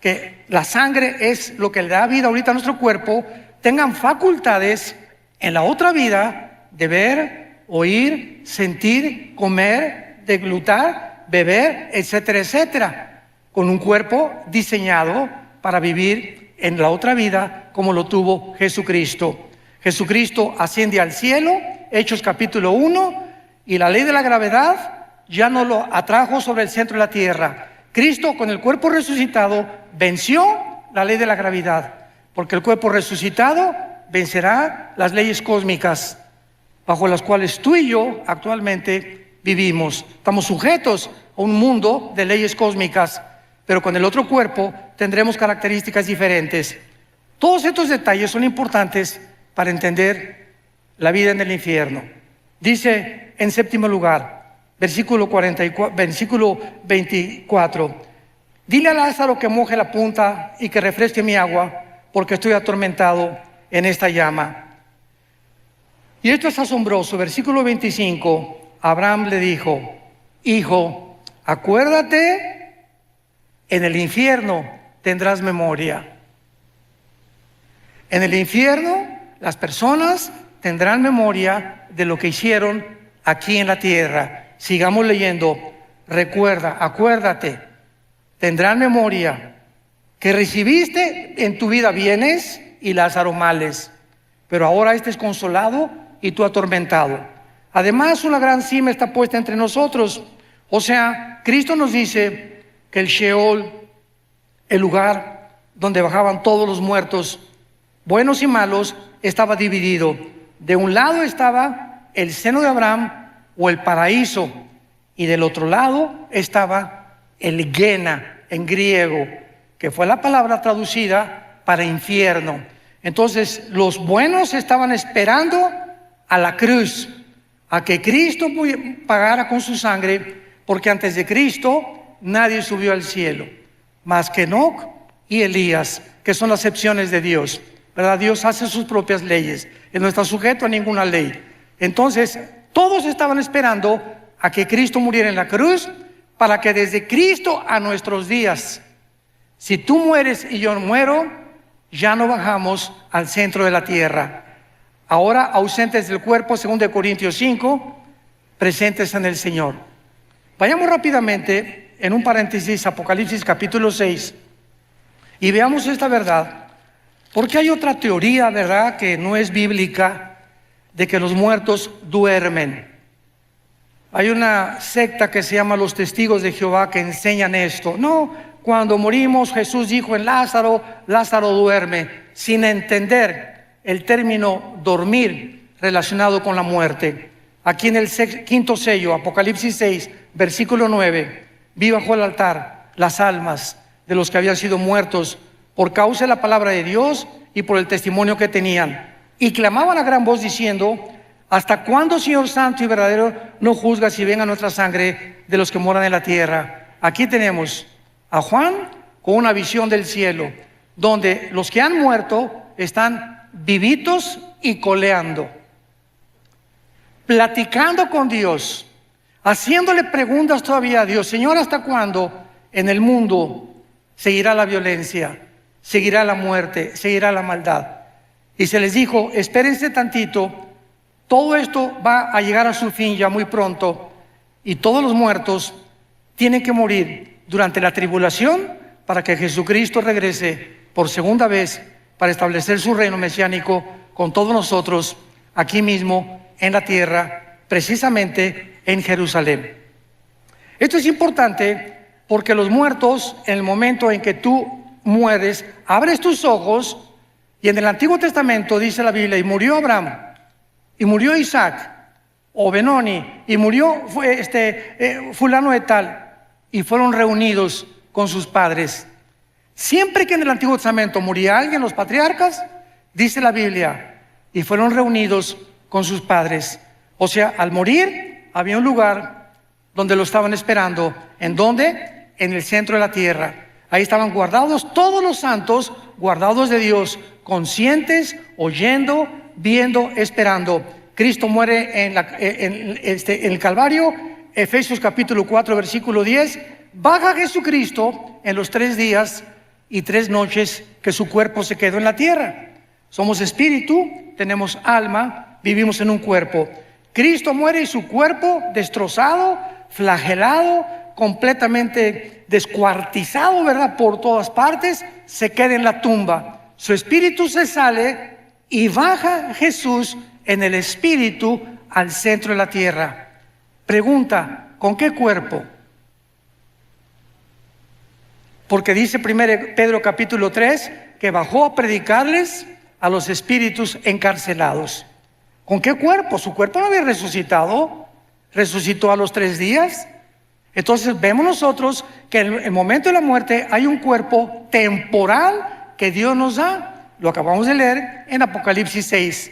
[SPEAKER 1] que la sangre es lo que le da vida ahorita a nuestro cuerpo, tengan facultades en la otra vida de ver, oír, sentir, comer, deglutar, beber, etcétera, etcétera, con un cuerpo diseñado para vivir en la otra vida como lo tuvo Jesucristo? Jesucristo asciende al cielo, Hechos capítulo 1, y la ley de la gravedad ya no lo atrajo sobre el centro de la tierra. Cristo con el cuerpo resucitado venció la ley de la gravedad, porque el cuerpo resucitado vencerá las leyes cósmicas bajo las cuales tú y yo actualmente vivimos. Estamos sujetos a un mundo de leyes cósmicas, pero con el otro cuerpo tendremos características diferentes. Todos estos detalles son importantes para entender la vida en el infierno. Dice en séptimo lugar, versículo 24, dile a Lázaro que moje la punta y que refresque mi agua, porque estoy atormentado en esta llama. Y esto es asombroso. Versículo 25, Abraham le dijo: hijo, acuérdate, en el infierno tendrás memoria. En el infierno las personas tendrán memoria de lo que hicieron aquí en la tierra. Sigamos leyendo. Recuerda, acuérdate, tendrán memoria que recibiste en tu vida bienes y Lázaro males, pero ahora este es consolado y tú atormentado. Además, una gran cima está puesta entre nosotros. O sea, Cristo nos dice que el Sheol, el lugar donde bajaban todos los muertos, buenos y malos, estaba dividido. De un lado estaba el seno de Abraham o el paraíso, y del otro lado estaba el Gena en griego, que fue la palabra traducida para infierno. Entonces los buenos estaban esperando a la cruz, a que Cristo pagara con su sangre, porque antes de Cristo nadie subió al cielo, más que Enoc y Elías, que son las excepciones de Dios, ¿verdad? Dios hace sus propias leyes, Él no está sujeto a ninguna ley. Entonces todos estaban esperando a que Cristo muriera en la cruz, para que desde Cristo a nuestros días, si tú mueres y yo muero, ya no bajamos al centro de la tierra. Ahora ausentes del cuerpo, según de Corintios 5, presentes en el Señor. Vayamos rápidamente en un paréntesis, Apocalipsis capítulo 6, y veamos esta verdad, porque hay otra teoría, ¿verdad?, que no es bíblica, de que los muertos duermen. Hay una secta que se llama los Testigos de Jehová que enseñan esto. No, cuando morimos Jesús dijo en Lázaro, Lázaro duerme, sin entender el término dormir relacionado con la muerte. Aquí en el quinto sello, Apocalipsis 6, versículo 9, vi bajo el altar las almas de los que habían sido muertos por causa de la palabra de Dios y por el testimonio que tenían, y clamaban a gran voz diciendo: ¿hasta cuándo, Señor santo y verdadero, no juzgas y venga nuestra sangre de los que moran en la tierra? Aquí tenemos a Juan con una visión del cielo, donde los que han muerto están vivitos y coleando, platicando con Dios, haciéndole preguntas todavía a Dios. Señor, ¿hasta cuándo en el mundo seguirá la violencia, seguirá la muerte, seguirá la maldad? Y se les dijo: espérense tantito, todo esto va a llegar a su fin ya muy pronto, y todos los muertos tienen que morir durante la tribulación para que Jesucristo regrese por segunda vez para establecer su reino mesiánico con todos nosotros aquí mismo en la tierra, precisamente en Jerusalén. Esto es importante porque los muertos, en el momento en que tú mueres, abres tus ojos, y en el Antiguo Testamento dice la Biblia, y murió Abraham, y murió Isaac, o Benoni, y murió fulano de tal, y fueron reunidos con sus padres. Siempre que en el Antiguo Testamento moría alguien, los patriarcas, dice la Biblia, y fueron reunidos con sus padres. O sea, al morir había un lugar donde lo estaban esperando. ¿En dónde? En el centro de la tierra. Ahí estaban guardados todos los santos, guardados de Dios, conscientes, oyendo, viendo, esperando. Cristo muere en el Calvario. Efesios capítulo 4, versículo 10. Baja Jesucristo en los 3 días y 3 noches que su cuerpo se quedó en la tierra. Somos espíritu, tenemos alma, vivimos en un cuerpo. Cristo muere y su cuerpo destrozado, flagelado, completamente descuartizado, ¿verdad? Por todas partes, se queda en la tumba. Su espíritu se sale y baja Jesús en el espíritu al centro de la tierra. Pregunta, ¿con qué cuerpo? Porque dice 1 Pedro capítulo 3 que bajó a predicarles a los espíritus encarcelados. ¿Con qué cuerpo? Su cuerpo no había resucitado. Resucitó a los 3 días. Entonces vemos nosotros que en el momento de la muerte hay un cuerpo temporal que Dios nos da. Lo acabamos de leer en Apocalipsis 6.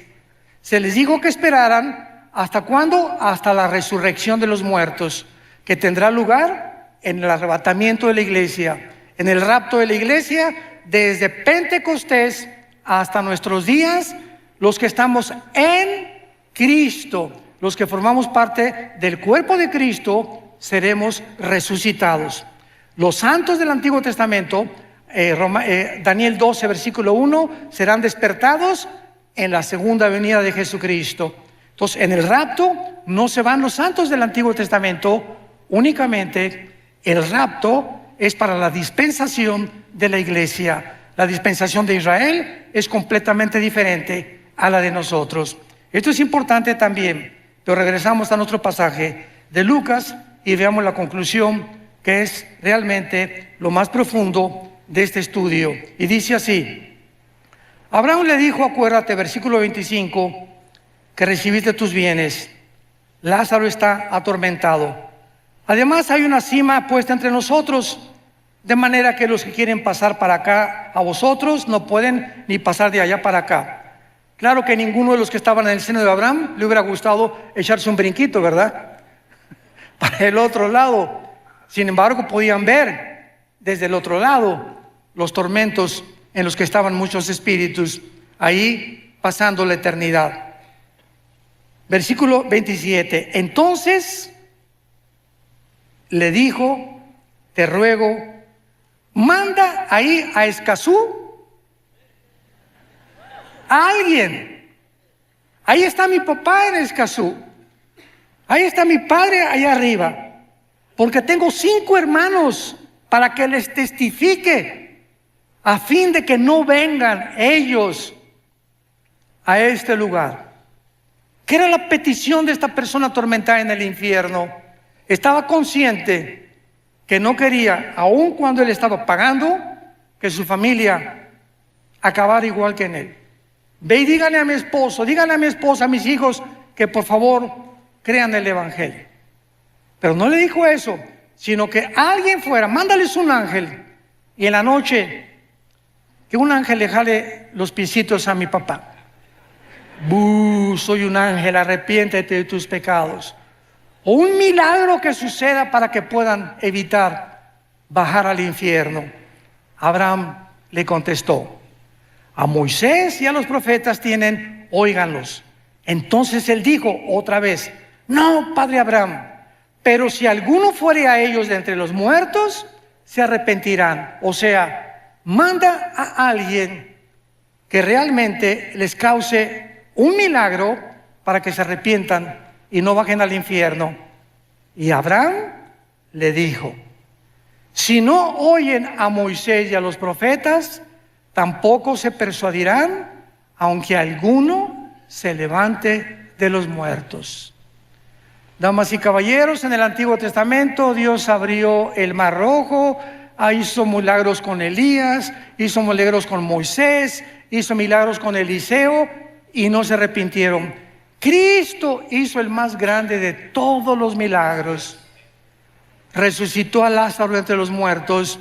[SPEAKER 1] Se les dijo que esperaran, ¿hasta cuándo? Hasta la resurrección de los muertos, que tendrá lugar en el arrebatamiento de la iglesia, en el rapto de la iglesia, desde Pentecostés hasta nuestros días. Los que estamos en Cristo, los que formamos parte del cuerpo de Cristo, seremos resucitados. Los santos del Antiguo Testamento, Daniel 12, versículo 1, serán despertados en la segunda venida de Jesucristo. Entonces, en el rapto no se van los santos del Antiguo Testamento, únicamente el rapto es para la dispensación de la iglesia. La dispensación de Israel es completamente diferente a la de nosotros. Esto es importante también, pero regresamos a nuestro pasaje de Lucas y veamos la conclusión, que es realmente lo más profundo de este estudio. Y dice así: Abraham le dijo, acuérdate, versículo 25, que recibiste tus bienes. Lázaro está atormentado. Además hay una sima puesta entre nosotros, de manera que los que quieren pasar para acá a vosotros no pueden ni pasar de allá para acá. Claro que ninguno de los que estaban en el seno de Abraham le hubiera gustado echarse un brinquito, ¿verdad? Para el otro lado. Sin embargo, podían ver desde el otro lado los tormentos en los que estaban muchos espíritus, ahí pasando la eternidad. Versículo 27. Entonces le dijo, te ruego, manda ahí a Escazú a alguien. Ahí está mi papá en Escazú. Ahí está mi padre allá arriba. Porque tengo 5 hermanos para que les testifique, a fin de que no vengan ellos a este lugar. ¿Qué era la petición de esta persona atormentada en el infierno? Estaba consciente que no quería, aun cuando él estaba pagando, que su familia acabara igual que en él. Ve y dígale a mi esposo, dígale a mi esposa, a mis hijos, que por favor crean el evangelio. Pero no le dijo eso, sino que alguien fuera, mándales un ángel, y en la noche que un ángel le jale los piecitos a mi papá. Soy un ángel, arrepiéntete de tus pecados. O un milagro que suceda para que puedan evitar bajar al infierno. Abraham le contestó, a Moisés y a los profetas tienen, óiganlos. Entonces él dijo otra vez, no, padre Abraham, pero si alguno fuere a ellos de entre los muertos, se arrepentirán. O sea, manda a alguien que realmente les cause un milagro para que se arrepientan y no bajen al infierno. Y Abraham le dijo, si no oyen a Moisés y a los profetas, tampoco se persuadirán, aunque alguno se levante de los muertos. Damas y caballeros, en el Antiguo Testamento Dios abrió el Mar Rojo, hizo milagros con Elías, hizo milagros con Moisés, hizo milagros con Eliseo y no se arrepintieron. Cristo hizo el más grande de todos los milagros. Resucitó a Lázaro entre los muertos,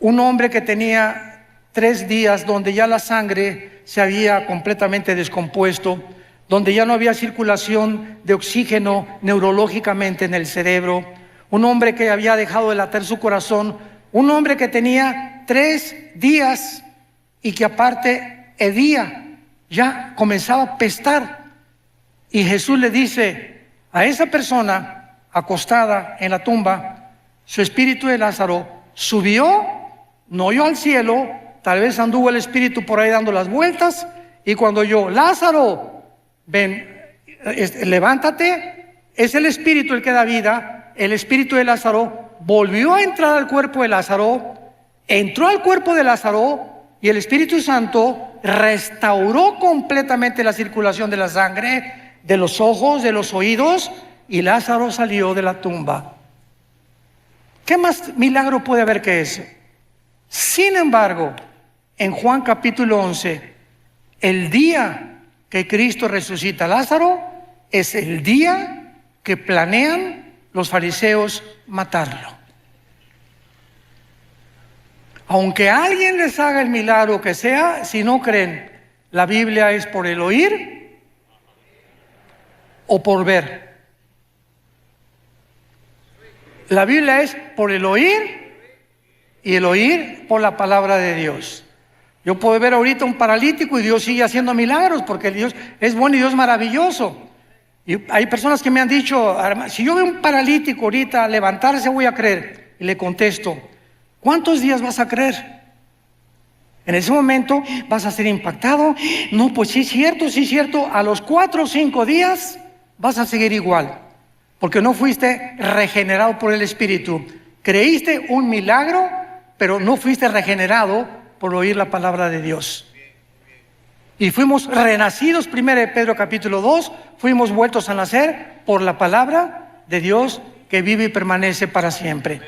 [SPEAKER 1] un hombre que tenía 3 días donde ya la sangre se había completamente descompuesto, donde ya no había circulación de oxígeno neurológicamente en el cerebro, un hombre que había dejado de latir su corazón, un hombre que tenía 3 días y que aparte hedía, ya comenzaba a apestar. Y Jesús le dice a esa persona acostada en la tumba, su espíritu de Lázaro subió, no oyó al cielo, tal vez anduvo el espíritu por ahí dando las vueltas, y cuando oyó, Lázaro, ven, levántate, es el espíritu el que da vida, el espíritu de Lázaro volvió a entrar al cuerpo de Lázaro, entró al cuerpo de Lázaro, y el Espíritu Santo restauró completamente la circulación de la sangre, de los ojos, de los oídos, y Lázaro salió de la tumba. ¿Qué más milagro puede haber que ese? Sin embargo, en Juan capítulo 11, el día que Cristo resucita a Lázaro es el día que planean los fariseos matarlo. Aunque alguien les haga el milagro que sea, si no creen, la Biblia es por el oír o por ver. La Biblia es por el oír y el oír por la palabra de Dios. Yo puedo ver ahorita un paralítico y Dios sigue haciendo milagros porque Dios es bueno y Dios es maravilloso. Y hay personas que me han dicho, si yo veo un paralítico ahorita levantarse, voy a creer. Y le contesto, ¿cuántos días vas a creer? En ese momento vas a ser impactado. No, pues sí es cierto. A los 4 o 5 días vas a seguir igual, porque no fuiste regenerado por el Espíritu. Creíste un milagro, pero no fuiste regenerado por oír la palabra de Dios. Y fuimos renacidos, 1 Pedro capítulo 2, fuimos vueltos a nacer por la palabra de Dios que vive y permanece para siempre.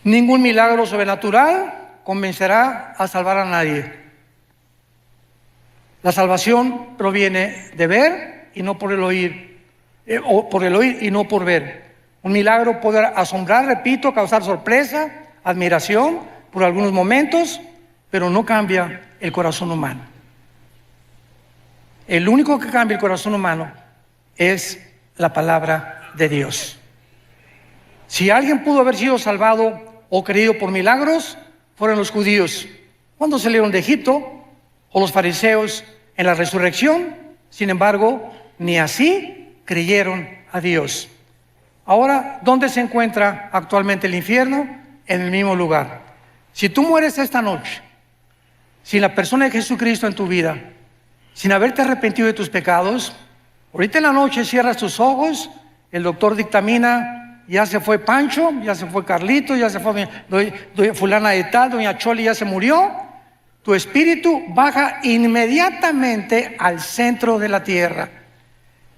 [SPEAKER 1] Ningún milagro sobrenatural convencerá a salvar a nadie. La salvación proviene de ver y no por el oír, o por el oír y no por ver. Un milagro puede asombrar, repito, causar sorpresa, admiración por algunos momentos, pero no cambia el corazón humano. El único que cambia el corazón humano es la palabra de Dios. Si alguien pudo haber sido salvado o creído por milagros, fueron los judíos cuando salieron de Egipto, o los fariseos en la resurrección. Sin embargo, ni así creyeron a Dios. Ahora, ¿dónde se encuentra actualmente el infierno? En el mismo lugar. Si tú mueres esta noche sin la persona de Jesucristo en tu vida, sin haberte arrepentido de tus pecados, ahorita en la noche cierras tus ojos, el doctor dictamina, ya se fue Pancho, ya se fue Carlito, ya se fue doña fulana de tal, doña Choli ya se murió. Tu espíritu baja inmediatamente al centro de la tierra.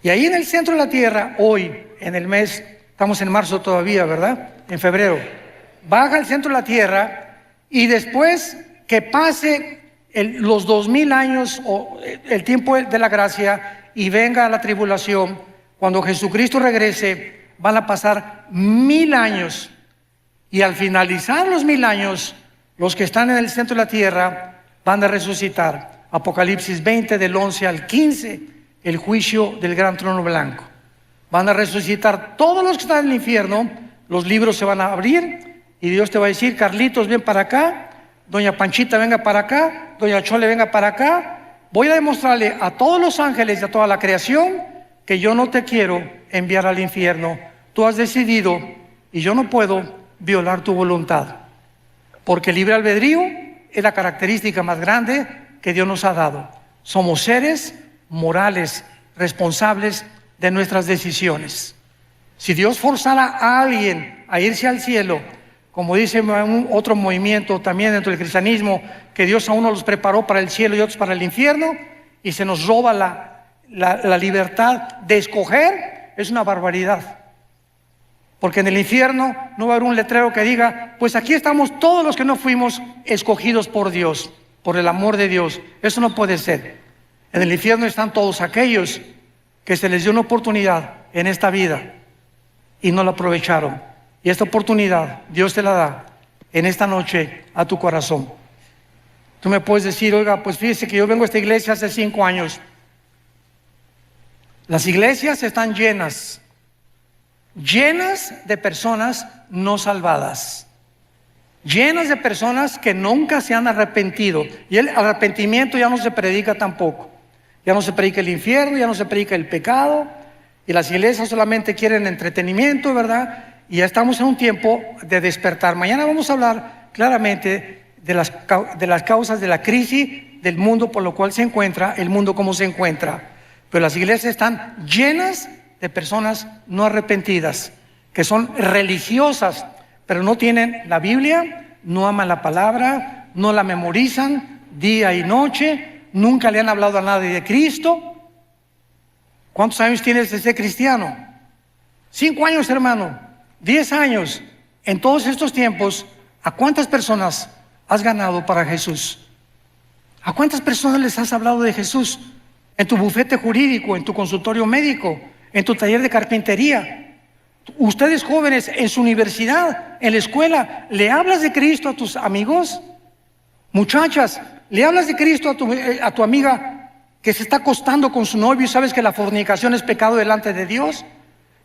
[SPEAKER 1] Y ahí en el centro de la tierra, hoy, en el mes, estamos en marzo todavía, ¿verdad? En febrero. Baja al centro de la tierra y después que pase los 2000 años o el tiempo de la gracia y venga la tribulación, cuando Jesucristo regrese, van a pasar 1000 años. Y al finalizar los 1000 años, los que están en el centro de la tierra van a resucitar. Apocalipsis 20 del 11 al 15, el juicio del gran trono blanco. Van a resucitar todos los que están en el infierno, los libros se van a abrir y Dios te va a decir, Carlitos, ven para acá, doña Panchita, venga para acá, doña Chole, venga para acá. Voy a demostrarle a todos los ángeles y a toda la creación que yo no te quiero enviar al infierno. Tú has decidido y yo no puedo violar tu voluntad, porque el libre albedrío es la característica más grande que Dios nos ha dado. Somos seres morales, responsables de nuestras decisiones. Si Dios forzara a alguien a irse al cielo, como dice otro movimiento también dentro del cristianismo, que Dios a uno los preparó para el cielo y otros para el infierno, y se nos roba la libertad de escoger, es una barbaridad. Porque en el infierno no va a haber un letrero que diga, pues aquí estamos todos los que no fuimos escogidos por Dios, por el amor de Dios. Eso no puede ser. En el infierno están todos aquellos que se les dio una oportunidad en esta vida y no la aprovecharon. Y esta oportunidad Dios te la da en esta noche a tu corazón. Tú me puedes decir, oiga, pues fíjese que yo vengo a esta iglesia hace 5 años. Las iglesias están llenas de personas no salvadas, llenas de personas que nunca se han arrepentido. Y el arrepentimiento ya no se predica tampoco. Ya no se predica el infierno, ya no se predica el pecado. Y las iglesias solamente quieren entretenimiento, ¿verdad? Y ya estamos en un tiempo de despertar. Mañana vamos a hablar claramente de las causas de la crisis del mundo por lo cual se encuentra, el mundo como se encuentra. Pero las iglesias están llenas de personas no arrepentidas, que son religiosas, pero no tienen la Biblia, no aman la palabra, no la memorizan día y noche, nunca le han hablado a nadie de Cristo. ¿Cuántos años tienes de ser cristiano? 5 años, hermano, 10 años. En todos estos tiempos, ¿a cuántas personas has ganado para Jesús? ¿A cuántas personas les has hablado de Jesús? En tu bufete jurídico, en tu consultorio médico, en tu taller de carpintería. Ustedes jóvenes, en su universidad, en la escuela, ¿le hablas de Cristo a tus amigos? Muchachas, ¿le hablas de Cristo a tu amiga que se está acostando con su novio y sabes que la fornicación es pecado delante de Dios?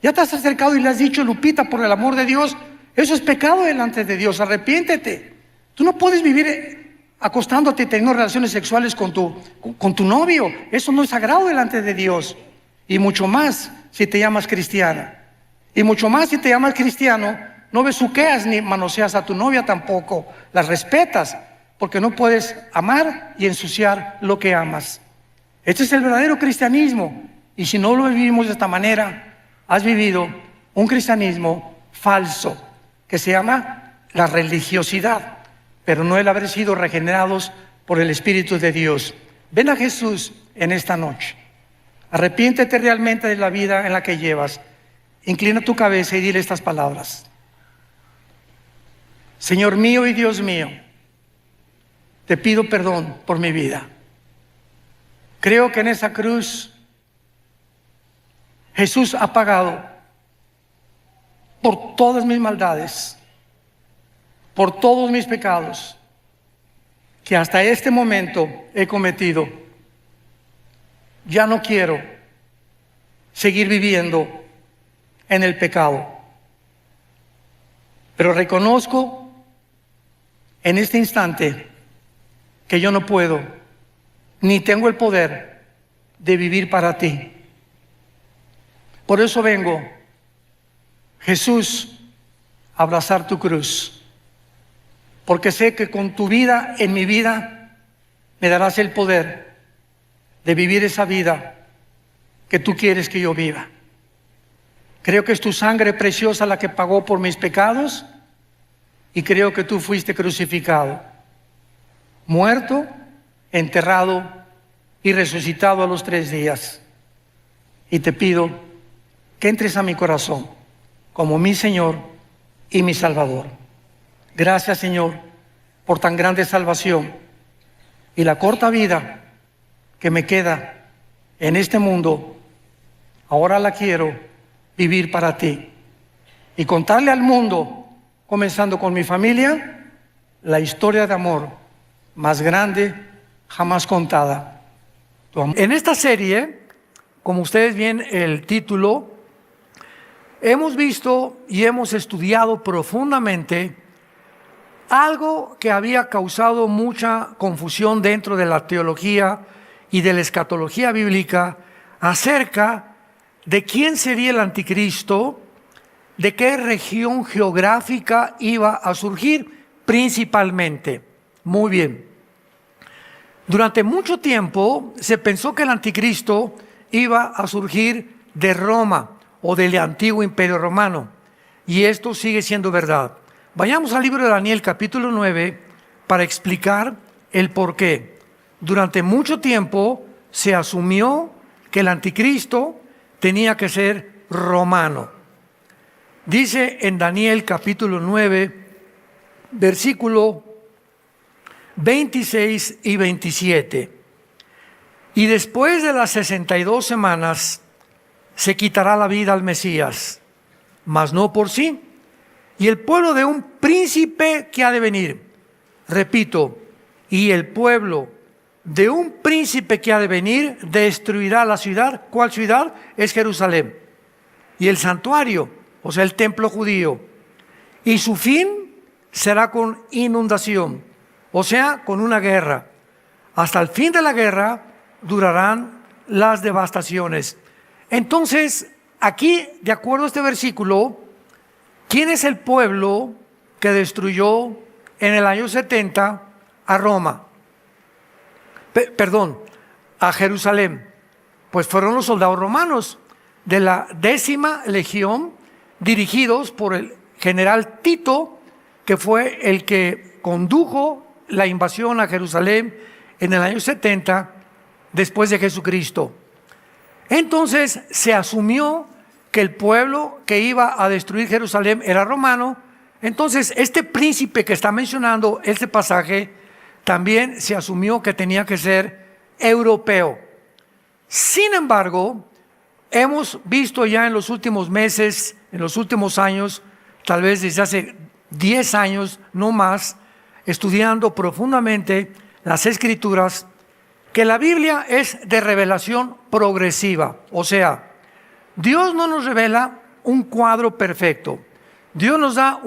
[SPEAKER 1] ¿Ya te has acercado y le has dicho, Lupita, por el amor de Dios, eso es pecado delante de Dios, arrepiéntete? Tú no puedes vivir acostándote y teniendo relaciones sexuales con tu novio. Eso no es sagrado delante de Dios. Y mucho más si te llamas cristiana. Y mucho más si te llamas cristiano, no besuqueas ni manoseas a tu novia tampoco. Las respetas, porque no puedes amar y ensuciar lo que amas. Este es el verdadero cristianismo. Y si no lo vivimos de esta manera, has vivido un cristianismo falso, que se llama la religiosidad, pero no el haber sido regenerados por el Espíritu de Dios. Ven a Jesús en esta noche. Arrepiéntete realmente de la vida en la que llevas. Inclina tu cabeza y dile estas palabras. Señor mío y Dios mío, te pido perdón por mi vida. Creo que en esa cruz Jesús ha pagado por todas mis maldades, por todos mis pecados que hasta este momento he cometido. Ya no quiero seguir viviendo en el pecado, pero reconozco en este instante que yo no puedo ni tengo el poder de vivir para ti. Por eso vengo, Jesús, a abrazar tu cruz, porque sé que con tu vida en mi vida me darás el poder de vivir esa vida que tú quieres que yo viva. Creo que es tu sangre preciosa la que pagó por mis pecados y creo que tú fuiste crucificado, muerto, enterrado y resucitado a los 3 días. Y te pido que entres a mi corazón como mi Señor y mi Salvador. Gracias, Señor, por tan grande salvación y la corta vida que me queda en este mundo. Ahora la quiero vivir para ti y contarle al mundo, comenzando con mi familia, la historia de amor más grande jamás contada. En esta serie, como ustedes ven el título, hemos visto y hemos estudiado profundamente algo que había causado mucha confusión dentro de la teología y de la escatología bíblica acerca de quién sería el anticristo, de qué región geográfica iba a surgir principalmente. Muy bien. Durante mucho tiempo se pensó que el anticristo iba a surgir de Roma o del antiguo imperio romano. Y esto sigue siendo verdad. Vayamos al libro de Daniel capítulo 9 para explicar el por qué. Durante mucho tiempo se asumió que el anticristo tenía que ser romano. Dice en Daniel capítulo 9, versículo 26 y 27. Y después de las 62 semanas se quitará la vida al Mesías, mas no por sí, y el pueblo de un príncipe que ha de venir. Repito, y el pueblo de un príncipe que ha de venir destruirá la ciudad. ¿Cuál ciudad? Es Jerusalén. Y el santuario, o sea, el templo judío. Y su fin será con inundación, o sea, con una guerra. Hasta el fin de la guerra durarán las devastaciones. Entonces, aquí, de acuerdo a este versículo, ¿quién es el pueblo que destruyó en el año 70 a Roma? A Jerusalén. Pues fueron los soldados romanos de la 10ª legión, dirigidos por el general Tito, que fue el que condujo la invasión a Jerusalén en el año 70 después de Jesucristo. Entonces se asumió que el pueblo que iba a destruir Jerusalén era romano. Entonces este príncipe que está mencionando este pasaje también se asumió que tenía que ser europeo. Sin embargo, hemos visto ya en los últimos meses, en los últimos años, tal vez desde hace 10 años, no más, estudiando profundamente las Escrituras, que la Biblia es de revelación progresiva. O sea, Dios no nos revela un cuadro perfecto. Dios nos da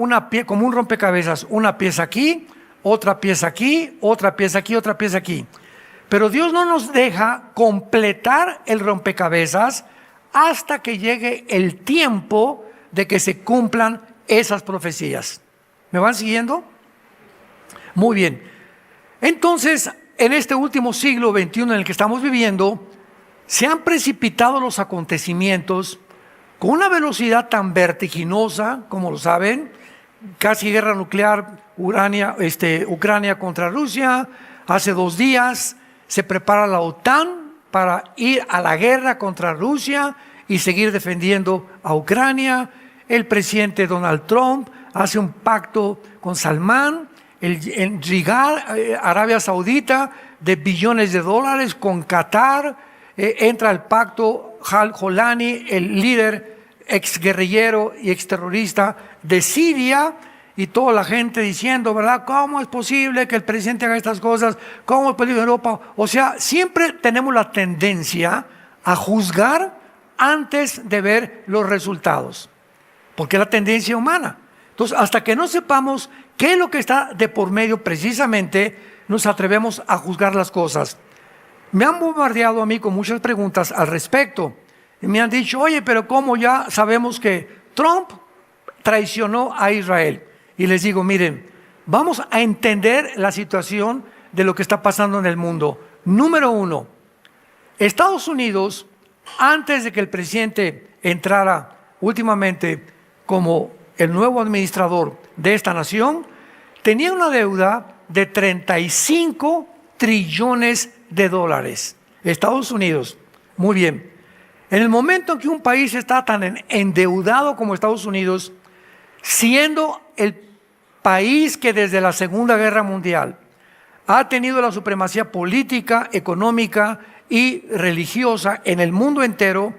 [SPEAKER 1] como un rompecabezas, una pieza aquí, otra pieza aquí, otra pieza aquí, otra pieza aquí. Pero Dios no nos deja completar el rompecabezas hasta que llegue el tiempo de que se cumplan esas profecías. ¿Me van siguiendo? Muy bien. Entonces, en este último siglo XXI en el que estamos viviendo, se han precipitado los acontecimientos con una velocidad tan vertiginosa, como lo saben, casi guerra nuclear, Ucrania contra Rusia. Hace 2 días se prepara la OTAN para ir a la guerra contra Rusia y seguir defendiendo a Ucrania. El presidente Donald Trump hace un pacto con Salmán, en Riyadh, Arabia Saudita, de billones de dólares con Qatar. Entra al pacto Al-Jolani, el líder exguerrillero y exterrorista de Siria, y toda la gente diciendo, ¿verdad? ¿Cómo es posible que el presidente haga estas cosas? ¿Cómo es posible en Europa? O sea, siempre tenemos la tendencia a juzgar antes de ver los resultados, porque es la tendencia humana. Entonces, hasta que no sepamos qué es lo que está de por medio precisamente, nos atrevemos a juzgar las cosas. Me han bombardeado a mí con muchas preguntas al respecto. Y me han dicho, oye, pero ¿cómo ya sabemos que Trump traicionó a Israel? Y les digo, miren, vamos a entender la situación de lo que está pasando en el mundo. Número 1, Estados Unidos, antes de que el presidente entrara últimamente como el nuevo administrador de esta nación, tenía una deuda de 35 trillones de dólares. Estados Unidos, muy bien. En el momento en que un país está tan endeudado como Estados Unidos, siendo el país que desde la Segunda Guerra Mundial ha tenido la supremacía política, económica y religiosa en el mundo entero,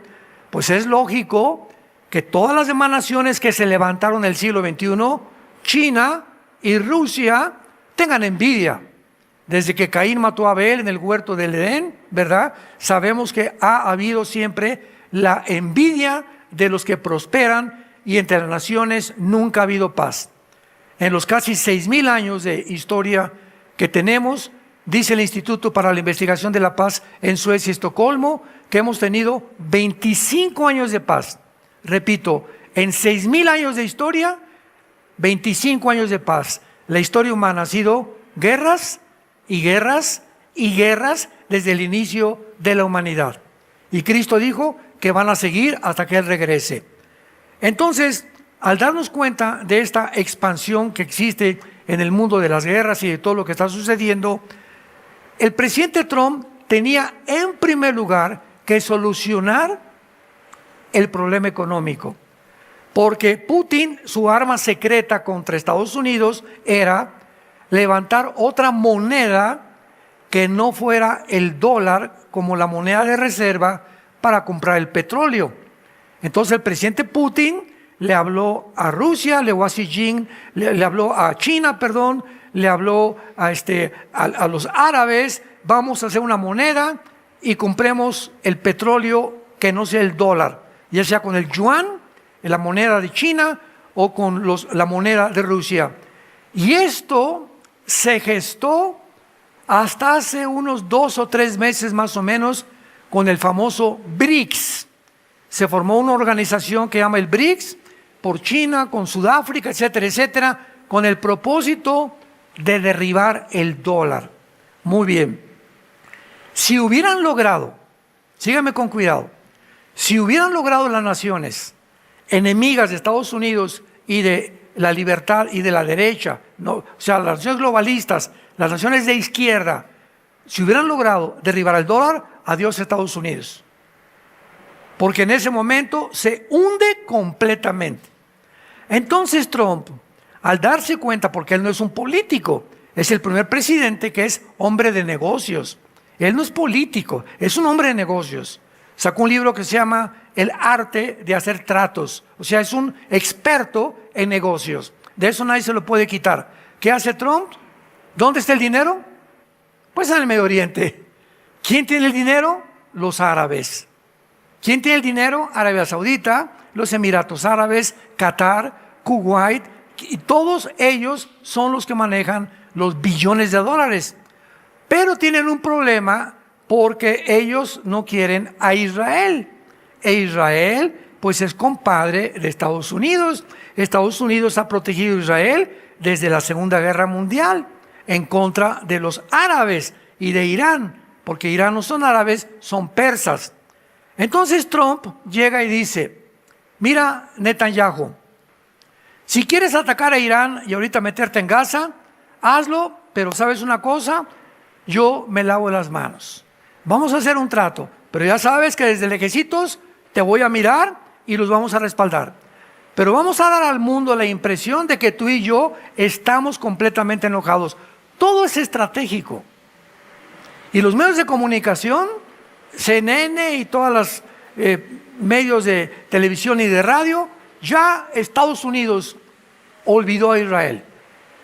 [SPEAKER 1] pues es lógico que todas las demás naciones que se levantaron en el siglo XXI, China y Rusia, tengan envidia. Desde que Caín mató a Abel en el huerto del Edén, ¿verdad? Sabemos que ha habido siempre la envidia de los que prosperan, y entre las naciones nunca ha habido paz. En los casi 6,000 años de historia que tenemos, dice el Instituto para la Investigación de la Paz en Suecia y Estocolmo, que hemos tenido 25 años de paz. Repito, en 6,000 años de historia, 25 años de paz. La historia humana ha sido guerras y guerras y guerras desde el inicio de la humanidad. Y Cristo dijo que van a seguir hasta que Él regrese. Entonces, al darnos cuenta de esta expansión que existe en el mundo de las guerras y de todo lo que está sucediendo, el presidente Trump tenía en primer lugar que solucionar el problema económico. Porque Putin, su arma secreta contra Estados Unidos era levantar otra moneda que no fuera el dólar como la moneda de reserva para comprar el petróleo. Entonces el presidente Putin le habló a Rusia, le habló a Xi Jinping, le habló a China, perdón, le habló a los árabes, vamos a hacer una moneda y compremos el petróleo que no sea el dólar, ya sea con el yuan, la moneda de China, o con la moneda de Rusia. Y esto se gestó hasta hace unos 2 o 3 meses más o menos con el famoso BRICS. Se formó una organización que llama el BRICS, por China, con Sudáfrica, etcétera, etcétera, con el propósito de derribar el dólar. Muy bien. Si hubieran logrado, síganme con cuidado, si hubieran logrado las naciones enemigas de Estados Unidos y de la libertad y de la derecha, no, o sea, las naciones globalistas, las naciones de izquierda, si hubieran logrado derribar el dólar, adiós Estados Unidos. Porque en ese momento se hunde completamente. Entonces Trump, al darse cuenta, porque él no es un político, es el primer presidente que es hombre de negocios. Él no es político, es un hombre de negocios. Sacó un libro que se llama El arte de hacer tratos. O sea, es un experto en negocios. De eso nadie se lo puede quitar. ¿Qué hace Trump? ¿Dónde está el dinero? Pues en el Medio Oriente. ¿Quién tiene el dinero? Los árabes. ¿Quién tiene el dinero? Arabia Saudita, los Emiratos Árabes, Qatar, Kuwait, y todos ellos son los que manejan los billones de dólares. Pero tienen un problema porque ellos no quieren a Israel. E Israel, pues es compadre de Estados Unidos. Estados Unidos ha protegido a Israel desde la Segunda Guerra Mundial en contra de los árabes y de Irán, porque Irán no son árabes, son persas. Entonces Trump llega y dice, mira Netanyahu, si quieres atacar a Irán y ahorita meterte en Gaza, hazlo, pero ¿sabes una cosa? Yo me lavo las manos. Vamos a hacer un trato, pero ya sabes que desde lejecitos te voy a mirar y los vamos a respaldar. Pero vamos a dar al mundo la impresión de que tú y yo estamos completamente enojados. Todo es estratégico. Y los medios de comunicación, CNN y todos los medios de televisión y de radio, ya Estados Unidos olvidó a Israel.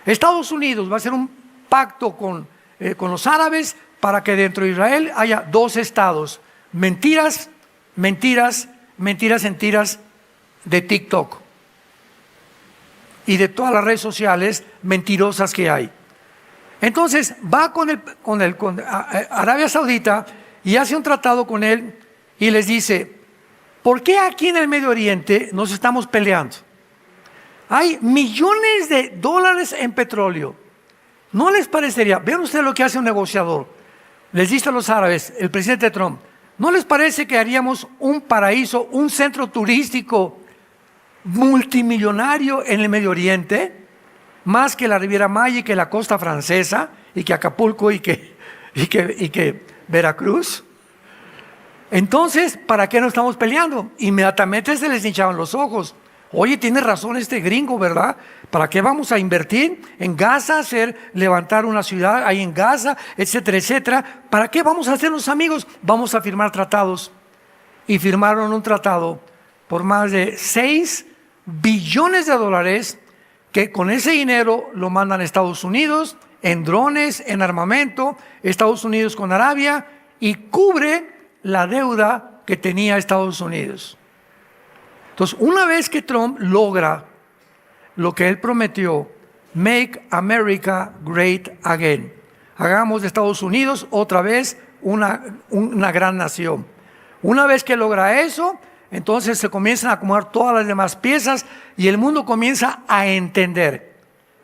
[SPEAKER 1] Estados Unidos va a hacer un pacto con los árabes para que dentro de Israel haya 2 estados. Mentiras, mentiras, mentiras, mentiras de TikTok y de todas las redes sociales mentirosas que hay. Entonces va con Arabia Saudita y hace un tratado con él y les dice, ¿por qué aquí en el Medio Oriente nos estamos peleando? Hay millones de dólares en petróleo. ¿No les parecería? Vean ustedes lo que hace un negociador. Les dice a los árabes, el presidente Trump, ¿no les parece que haríamos un paraíso, un centro turístico multimillonario en el Medio Oriente? Más que la Riviera Maya y que la costa francesa y que Acapulco y que Veracruz. Entonces, ¿para qué nos estamos peleando? Inmediatamente se les hinchaban los ojos. Oye, tiene razón este gringo, ¿verdad? ¿Para qué vamos a invertir en Gaza, levantar una ciudad ahí en Gaza, etcétera, etcétera? ¿Para qué vamos a hacernos amigos? Vamos a firmar tratados. Y firmaron un tratado por más de 6 billones de dólares que con ese dinero lo mandan a Estados Unidos en drones, en armamento, Estados Unidos con Arabia, y cubre la deuda que tenía Estados Unidos. Entonces, una vez que Trump logra lo que él prometió, Make America Great Again, hagamos de Estados Unidos otra vez una gran nación. Una vez que logra eso, entonces se comienzan a acomodar todas las demás piezas y el mundo comienza a entender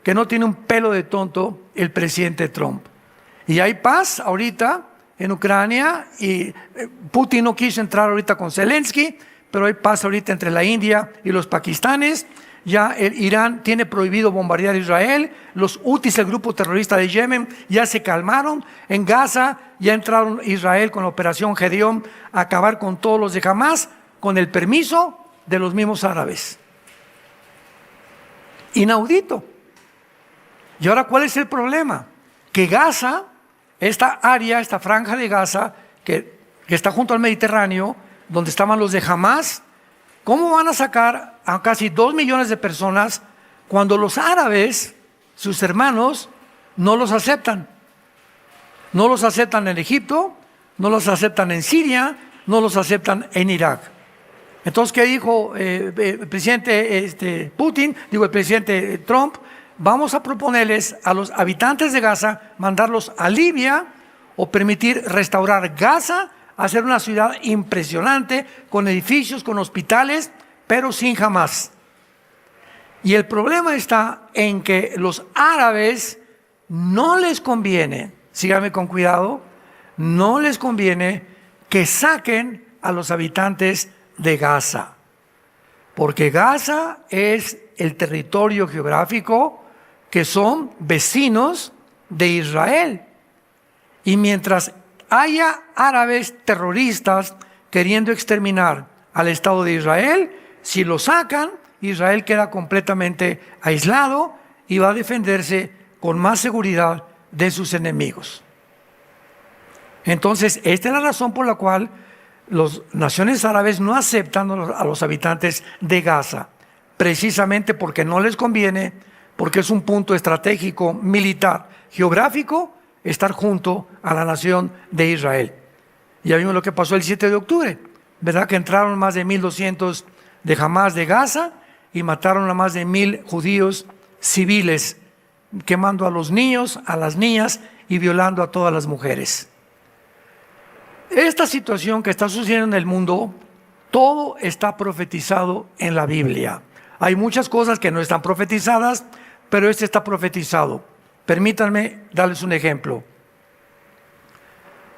[SPEAKER 1] que no tiene un pelo de tonto el presidente Trump. Y hay paz ahorita en Ucrania y Putin no quiso entrar ahorita con Zelensky, pero hay paz ahorita entre la India y los pakistanes. Ya el Irán tiene prohibido bombardear a Israel. Los Hutis, el grupo terrorista de Yemen, ya se calmaron. En Gaza ya entraron Israel con la operación Gedeón a acabar con todos los de Hamás, con el permiso de los mismos árabes. Inaudito. Y ahora, ¿cuál es el problema? Que Gaza, esta área, esta franja de Gaza, que está junto al Mediterráneo, donde estaban los de Hamás, ¿cómo van a sacar a casi 2 millones de personas cuando los árabes, sus hermanos, no los aceptan? No los aceptan en Egipto, no los aceptan en Siria, no los aceptan en Irak. Entonces, ¿qué dijo el presidente Putin? Digo, el presidente Trump: vamos a proponerles a los habitantes de Gaza mandarlos a Libia o permitir restaurar Gaza, hacer una ciudad impresionante con edificios, con hospitales, pero sin Hamás. Y el problema está en que los árabes no les conviene, síganme con cuidado, no les conviene que saquen a los habitantes de Gaza, porque Gaza es el territorio geográfico que son vecinos de Israel. Y mientras haya árabes terroristas queriendo exterminar al Estado de Israel, si lo sacan, Israel queda completamente aislado y va a defenderse con más seguridad de sus enemigos. Entonces, esta es la razón por la cual las naciones árabes no aceptan a los habitantes de Gaza, precisamente porque no les conviene, porque es un punto estratégico, militar, geográfico, estar junto a la nación de Israel. Ya vimos lo que pasó el 7 de octubre, ¿verdad? Que entraron más de 1,200 de Hamás de Gaza y mataron a más de 1,000 judíos civiles, quemando a los niños, a las niñas y violando a todas las mujeres. Esta situación que está sucediendo en el mundo, todo está profetizado en la Biblia. Hay muchas cosas que no están profetizadas, pero este está profetizado. Permítanme darles un ejemplo.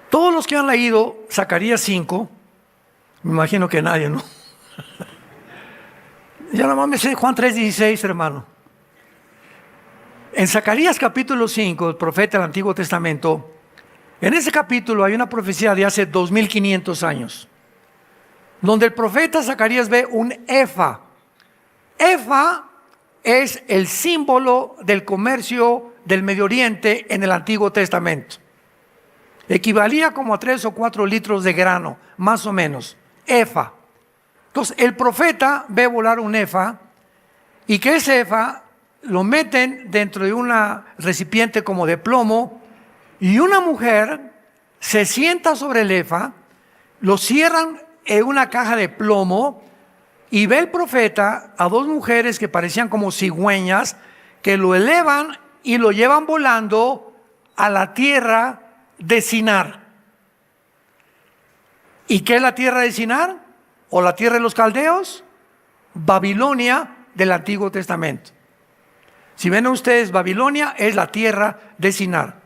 [SPEAKER 1] Todos los que han leído Zacarías 5, me imagino que nadie, ¿no? Ya nomás me sé Juan 3:16, hermano. En Zacarías capítulo 5, el profeta del Antiguo Testamento, en ese capítulo hay una profecía de hace 2500 años, donde el profeta Zacarías ve un efa. Efa es el símbolo del comercio del Medio Oriente en el Antiguo Testamento. Equivalía como a 3 o 4 litros de grano, más o menos. Efa. Entonces, el profeta ve volar un efa, y que ese efa lo meten dentro de un recipiente como de plomo, y una mujer se sienta sobre el efa, lo cierran en una caja de plomo, y ve el profeta a 2 mujeres que parecían como cigüeñas, que lo elevan y lo llevan volando a la tierra de Sinar. ¿Y qué es la tierra de Sinar? ¿O la tierra de los caldeos? Babilonia del Antiguo Testamento. Si ven ustedes, Babilonia es la tierra de Sinar,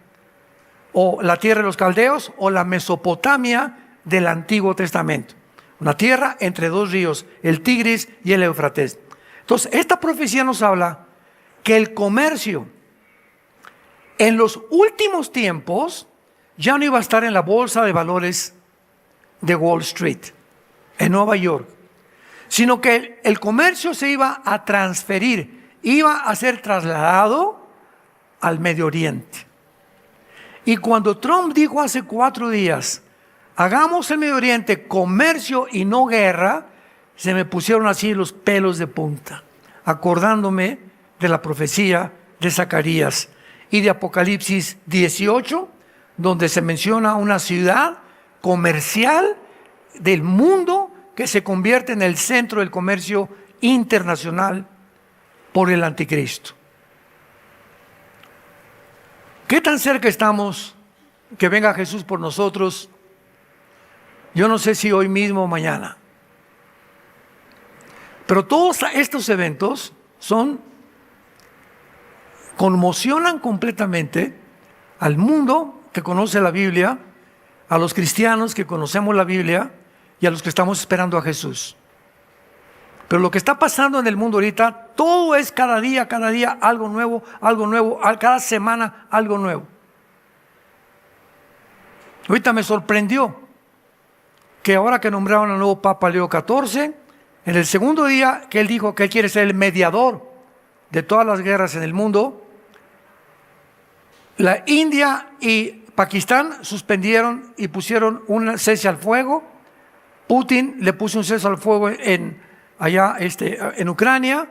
[SPEAKER 1] o la tierra de los caldeos, o la Mesopotamia del Antiguo Testamento. Una tierra entre 2 ríos, el Tigris y el Éufrates. Entonces, esta profecía nos habla que el comercio en los últimos tiempos ya no iba a estar en la bolsa de valores de Wall Street, en Nueva York, sino que el comercio se iba a transferir, iba a ser trasladado al Medio Oriente. Y cuando Trump dijo hace 4 días, hagamos el Medio Oriente comercio y no guerra, se me pusieron así los pelos de punta, acordándome de la profecía de Zacarías y de Apocalipsis 18, donde se menciona una ciudad comercial del mundo que se convierte en el centro del comercio internacional por el anticristo. ¿Qué tan cerca estamos que venga Jesús por nosotros? Yo no sé si hoy mismo o mañana. Pero todos estos eventos conmocionan completamente al mundo que conoce la Biblia, a los cristianos que conocemos la Biblia y a los que estamos esperando a Jesús. Pero lo que está pasando en el mundo ahorita, todo es cada día algo nuevo, cada semana algo nuevo. Ahorita me sorprendió que ahora que nombraron al nuevo Papa Leo XIV, en el segundo día que él dijo que él quiere ser el mediador de todas las guerras en el mundo, la India y Pakistán suspendieron y pusieron un cese al fuego. Putin le puso un cese al fuego allá en Ucrania.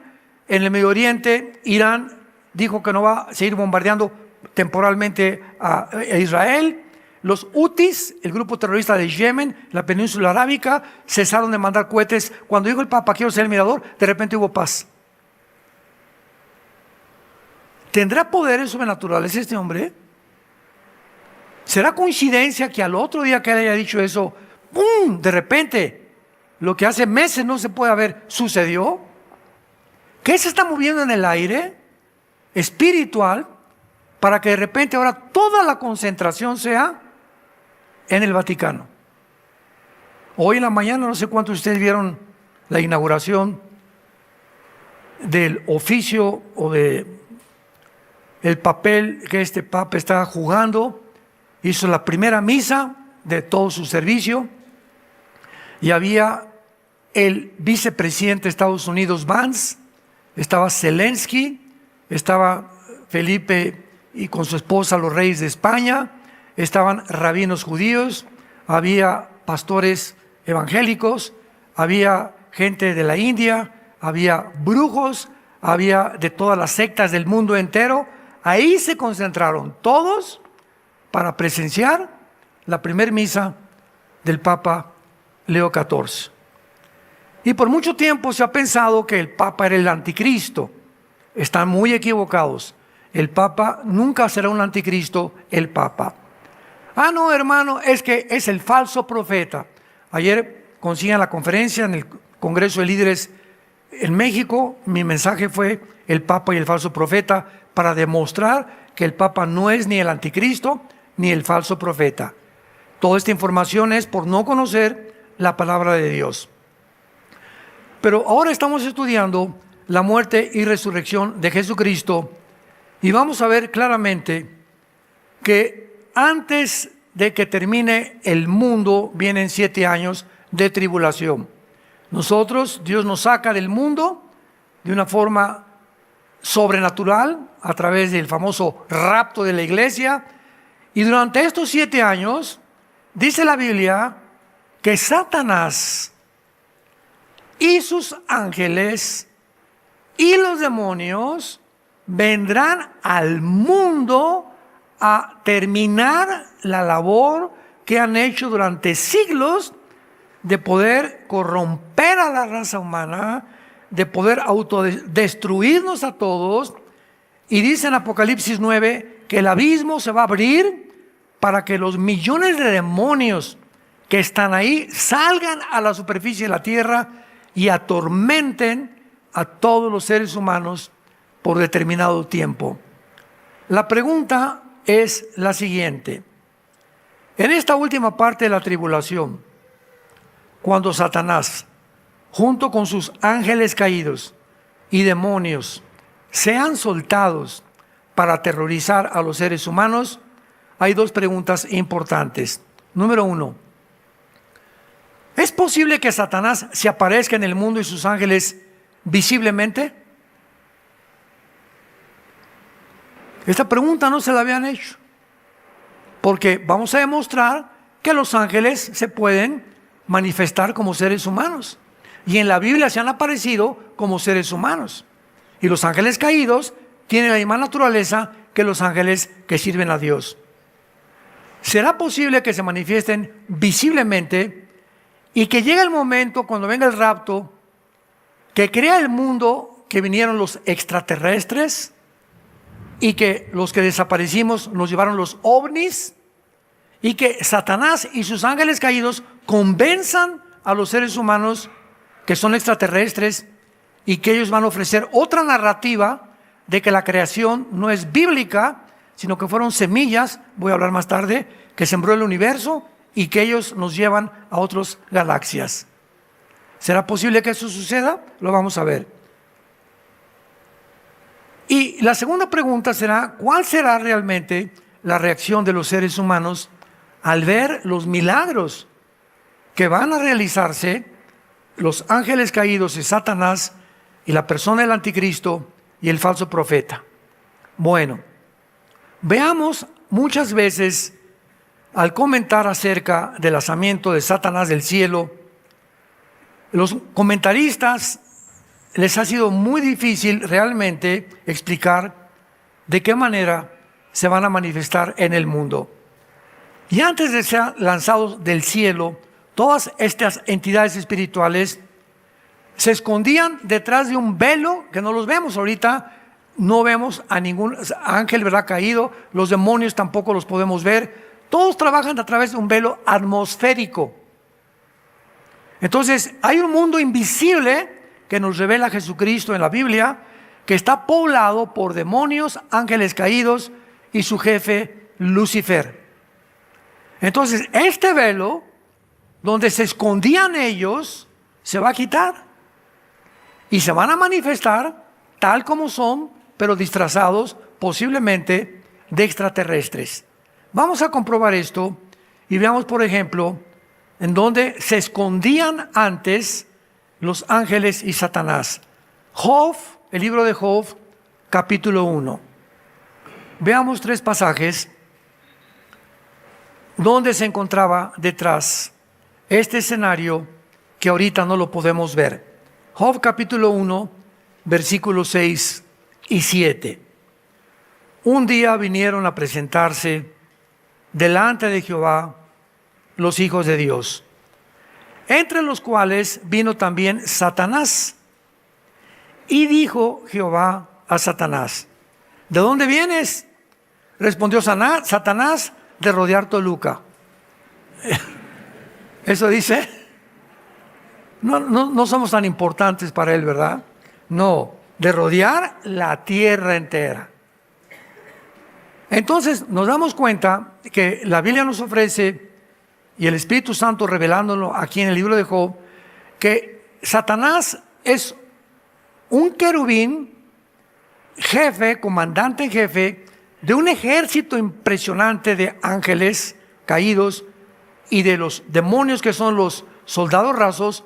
[SPEAKER 1] En el Medio Oriente, Irán dijo que no va a seguir bombardeando temporalmente a Israel. Los Houthis, el grupo terrorista de Yemen, la península arábica, cesaron de mandar cohetes. Cuando dijo el Papa, quiero ser el mirador, de repente hubo paz. ¿Tendrá poderes sobrenaturales este hombre? ¿Será coincidencia que al otro día que él haya dicho eso, ¡pum!, de repente, lo que hace meses no se puede haber, sucedió? ¿Qué se está moviendo en el aire espiritual para que de repente ahora toda la concentración sea en el Vaticano? Hoy en la mañana, no sé cuántos de ustedes vieron la inauguración del oficio o de el papel que este Papa está jugando. Hizo la primera misa de todo su servicio y había el vicepresidente de Estados Unidos, Vance, estaba Zelensky, estaba Felipe y con su esposa los reyes de España, estaban rabinos judíos, había pastores evangélicos, había gente de la India, había brujos, había de todas las sectas del mundo entero. Ahí se concentraron todos para presenciar la primer misa del Papa Leo XIV. Y por mucho tiempo se ha pensado que el Papa era el anticristo. Están muy equivocados. El Papa nunca será un anticristo, el Papa. Ah, no, hermano, es que es el falso profeta. Ayer consiguen la conferencia en el Congreso de Líderes en México. Mi mensaje fue el Papa y el falso profeta, para demostrar que el Papa no es ni el anticristo ni el falso profeta. Toda esta información es por no conocer la palabra de Dios. Pero ahora estamos estudiando la muerte y resurrección de Jesucristo y vamos a ver claramente que antes de que termine el mundo vienen 7 años de tribulación. Nosotros, Dios nos saca del mundo de una forma sobrenatural a través del famoso rapto de la iglesia, y durante estos 7 años dice la Biblia que Satanás y sus ángeles y los demonios vendrán al mundo a terminar la labor que han hecho durante siglos de poder corromper a la raza humana, de poder autodestruirnos a todos. Y dice en Apocalipsis 9 que el abismo se va a abrir para que los millones de demonios que están ahí salgan a la superficie de la tierra y atormenten a todos los seres humanos por determinado tiempo. La pregunta es la siguiente: en esta última parte de la tribulación, cuando Satanás, junto con sus ángeles caídos y demonios, sean soltados para aterrorizar a los seres humanos, hay 2 preguntas importantes. Número 1, ¿es posible que Satanás se aparezca en el mundo y sus ángeles visiblemente? Esta pregunta no se la habían hecho, porque vamos a demostrar que los ángeles se pueden manifestar como seres humanos. Y en la Biblia se han aparecido como seres humanos. Y los ángeles caídos tienen la misma naturaleza que los ángeles que sirven a Dios. ¿Será posible que se manifiesten visiblemente y que llegue el momento, cuando venga el rapto, que crea el mundo, que vinieron los extraterrestres y que los que desaparecimos nos llevaron los ovnis, y que Satanás y sus ángeles caídos convenzan a los seres humanos que son extraterrestres y que ellos van a ofrecer otra narrativa de que la creación no es bíblica, sino que fueron semillas, voy a hablar más tarde, que sembró el universo y que ellos nos llevan a otras galaxias? ¿Será posible que eso suceda? Lo vamos a ver. Y la segunda pregunta será, ¿cuál será realmente la reacción de los seres humanos al ver los milagros que van a realizarse, los ángeles caídos y Satanás y la persona del anticristo y el falso profeta? Bueno, veamos muchas veces al comentar acerca del lanzamiento de Satanás del cielo, los comentaristas les ha sido muy difícil realmente explicar de qué manera se van a manifestar en el mundo. Y antes de ser lanzados del cielo, todas estas entidades espirituales se escondían detrás de un velo que no los vemos ahorita. No vemos a ningún ángel, ¿verdad?, caído. Los demonios tampoco los podemos ver. Todos trabajan a través de un velo atmosférico. Entonces, hay un mundo invisible que nos revela Jesucristo en la Biblia, que está poblado por demonios, ángeles caídos y su jefe Lucifer. Entonces, este velo, donde se escondían ellos, se va a quitar. Y se van a manifestar tal como son, pero disfrazados posiblemente de extraterrestres. Vamos a comprobar esto y veamos, por ejemplo, en donde se escondían antes los ángeles y Satanás. Job, el libro de Job, capítulo 1. Veamos 3 pasajes donde se encontraba detrás este escenario que ahorita no lo podemos ver. Job capítulo 1, versículos 6 y 7. Un día vinieron a presentarse delante de Jehová los hijos de Dios, entre los cuales vino también Satanás. Y dijo Jehová a Satanás: ¿de dónde vienes? Respondió Satanás: de rodear Toluca. Eso dice. No somos tan importantes para él, ¿verdad? No, de rodear la tierra entera. Entonces nos damos cuenta que la Biblia nos ofrece, y el Espíritu Santo revelándolo aquí en el libro de Job, que Satanás es un querubín, jefe, comandante en jefe, de un ejército impresionante de ángeles caídos y de los demonios que son los soldados rasos,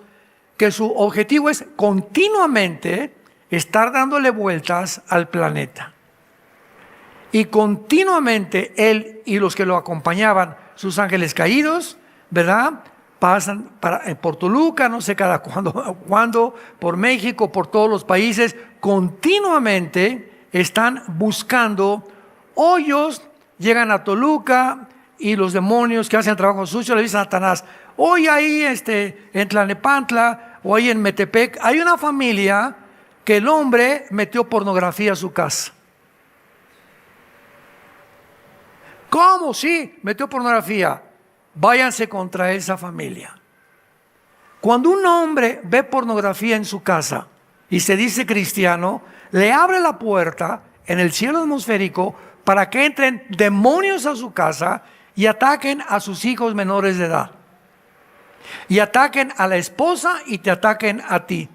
[SPEAKER 1] que su objetivo es continuamente estar dándole vueltas al planeta. Y continuamente él y los que lo acompañaban, sus ángeles caídos, ¿verdad?, pasan por Toluca, no sé cada cuándo, por México, por todos los países, continuamente están buscando hoyos, llegan a Toluca y los demonios que hacen trabajo sucio le dicen a Satanás: hoy ahí en Tlalnepantla o ahí en Metepec hay una familia que el hombre metió pornografía a su casa. ¿Cómo? Sí, metió pornografía. Váyanse contra esa familia. Cuando un hombre ve pornografía en su casa y se dice cristiano, le abre la puerta en el cielo atmosférico para que entren demonios a su casa y ataquen a sus hijos menores de edad. Y ataquen a la esposa y te ataquen a ti.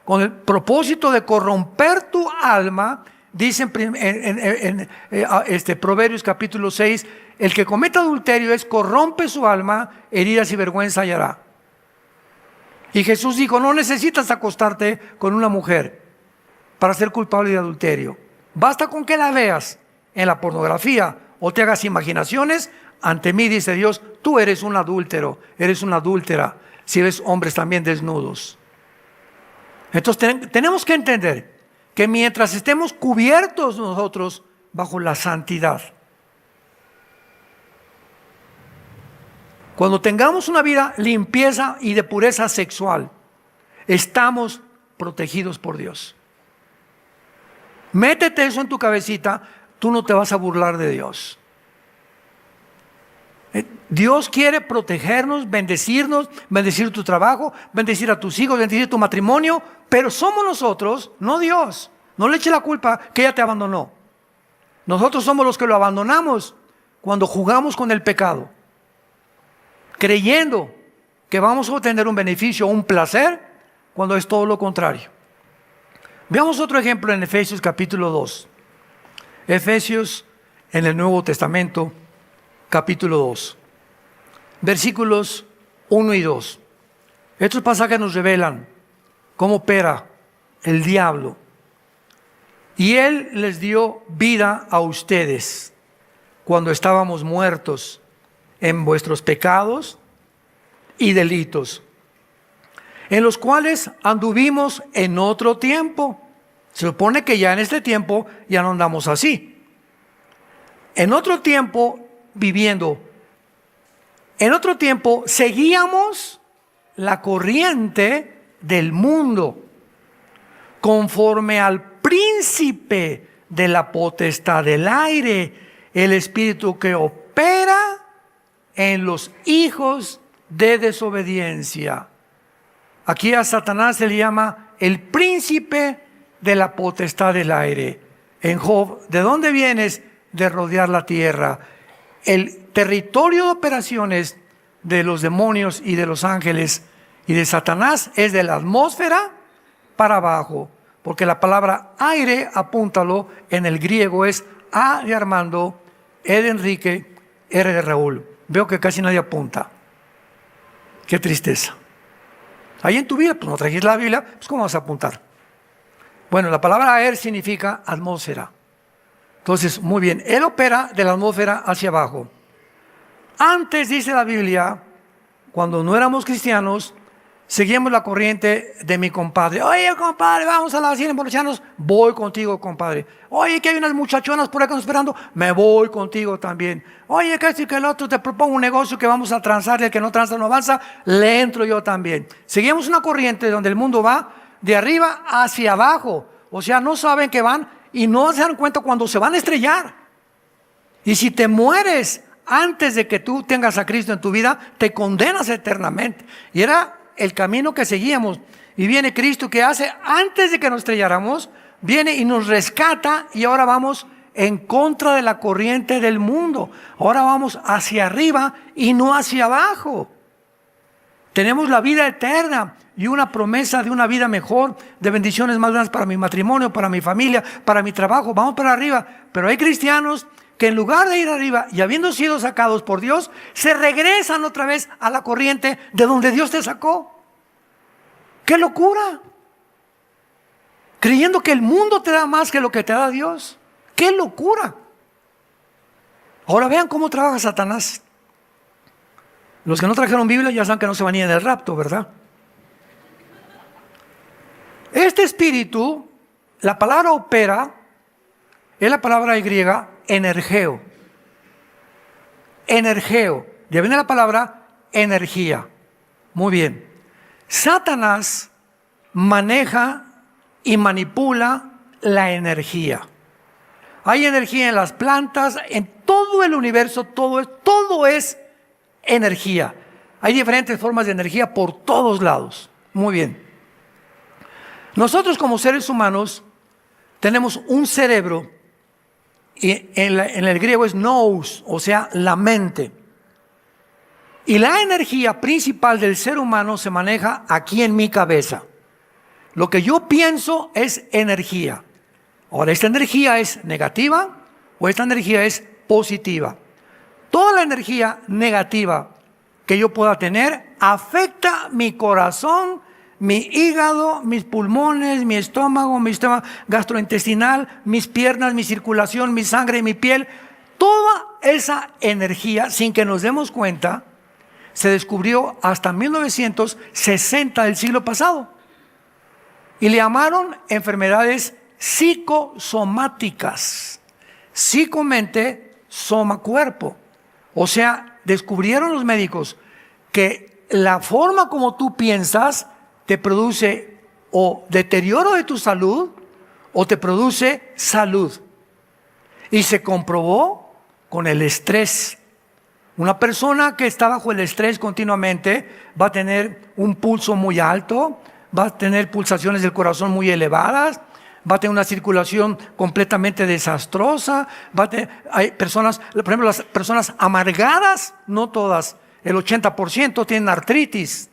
[SPEAKER 1] Con el propósito de corromper tu alma. Dicen en Proverbios capítulo 6, el que cometa adulterio corrompe su alma, heridas y vergüenza hallará. Y Jesús dijo: no necesitas acostarte con una mujer para ser culpable de adulterio. Basta con que la veas en la pornografía o te hagas imaginaciones. Ante mí, dice Dios, tú eres un adúltero, eres una adúltera, si ves hombres también desnudos. Entonces tenemos que entender que mientras estemos cubiertos nosotros bajo la santidad, cuando tengamos una vida limpieza y de pureza sexual, estamos protegidos por Dios. Métete eso en tu cabecita, tú no te vas a burlar de Dios. Dios quiere protegernos, bendecir tu trabajo, bendecir a tus hijos, bendecir tu matrimonio, pero somos nosotros, no Dios. No le eche la culpa que ella te abandonó. Nosotros somos los que lo abandonamos cuando jugamos con el pecado, creyendo que vamos a obtener un beneficio, un placer cuando es todo lo contrario. Veamos otro ejemplo en Efesios capítulo 2. Efesios en el Nuevo Testamento, capítulo 2. Versículos 1 y 2. Estos pasajes nos revelan cómo opera el diablo. Y Él les dio vida a ustedes cuando estábamos muertos en vuestros pecados y delitos, en los cuales anduvimos en otro tiempo. Se supone que ya en este tiempo ya no andamos así. En otro tiempo viviendo. En otro tiempo seguíamos la corriente del mundo, conforme al príncipe de la potestad del aire, el espíritu que opera en los hijos de desobediencia. Aquí a Satanás se le llama el príncipe de la potestad del aire. En Job, ¿de dónde vienes? De rodear la tierra. El territorio de operaciones de los demonios y de los ángeles y de Satanás es de la atmósfera para abajo, porque la palabra aire, apúntalo, en el griego es A de Armando, E de Enrique, R de Raúl. Veo que casi nadie apunta. Qué tristeza. Ahí en tu vida, pues no trajiste la Biblia, pues ¿cómo vas a apuntar? Bueno, la palabra air significa atmósfera. Entonces, muy bien, Él opera de la atmósfera hacia abajo. Antes, dice la Biblia, cuando no éramos cristianos, seguíamos la corriente de mi compadre. Oye, compadre, vamos a la hacienda emborracharnos. Voy contigo, compadre. Oye, que hay unas muchachonas por ahí que están esperando. Me voy contigo también. Oye, que esto y que el otro, te propongo un negocio que vamos a transar y el que no transa no avanza. Le entro yo también. Seguimos una corriente donde el mundo va de arriba hacia abajo. O sea, no saben que van y no se dan cuenta cuando se van a estrellar. Y si te mueres antes de que tú tengas a Cristo en tu vida, te condenas eternamente. Y era el camino que seguíamos. Y viene Cristo, que hace antes de que nos estrelláramos, viene y nos rescata, y ahora vamos en contra de la corriente del mundo. Ahora vamos hacia arriba y no hacia abajo. Tenemos la vida eterna y una promesa de una vida mejor, de bendiciones más grandes para mi matrimonio, para mi familia, para mi trabajo. Vamos para arriba. Pero hay cristianos que en lugar de ir arriba y habiendo sido sacados por Dios, se regresan otra vez a la corriente de donde Dios te sacó. ¡Qué locura! Creyendo que el mundo te da más que lo que te da Dios. ¡Qué locura! Ahora vean cómo trabaja Satanás. Los que no trajeron Biblia ya saben que no se van a ir en el rapto, ¿verdad? Este espíritu, la palabra opera, es la palabra griega energeo. Energeo. Ya viene la palabra energía. Muy bien. Satanás maneja y manipula la energía. Hay energía en las plantas, en todo el universo, todo es energía. Hay diferentes formas de energía por todos lados. Muy bien. Nosotros como seres humanos tenemos un cerebro, y en el griego es nous, o sea, la mente. Y la energía principal del ser humano se maneja aquí en mi cabeza. Lo que yo pienso es energía. Ahora, ¿esta energía es negativa o esta energía es positiva? Toda la energía negativa que yo pueda tener afecta mi corazón, mi hígado, mis pulmones, mi estómago, mi sistema gastrointestinal, mis piernas, mi circulación, mi sangre, mi piel. Toda esa energía, sin que nos demos cuenta, se descubrió hasta 1960 del siglo pasado. Y le llamaron enfermedades psicosomáticas. Psicomente, soma cuerpo. O sea, descubrieron los médicos que la forma como tú piensas te produce o deterioro de tu salud o te produce salud. Y se comprobó con el estrés. Una persona que está bajo el estrés continuamente va a tener un pulso muy alto, va a tener pulsaciones del corazón muy elevadas, va a tener una circulación completamente desastrosa, hay personas, por ejemplo, las personas amargadas, no todas, el 80% tienen artritis.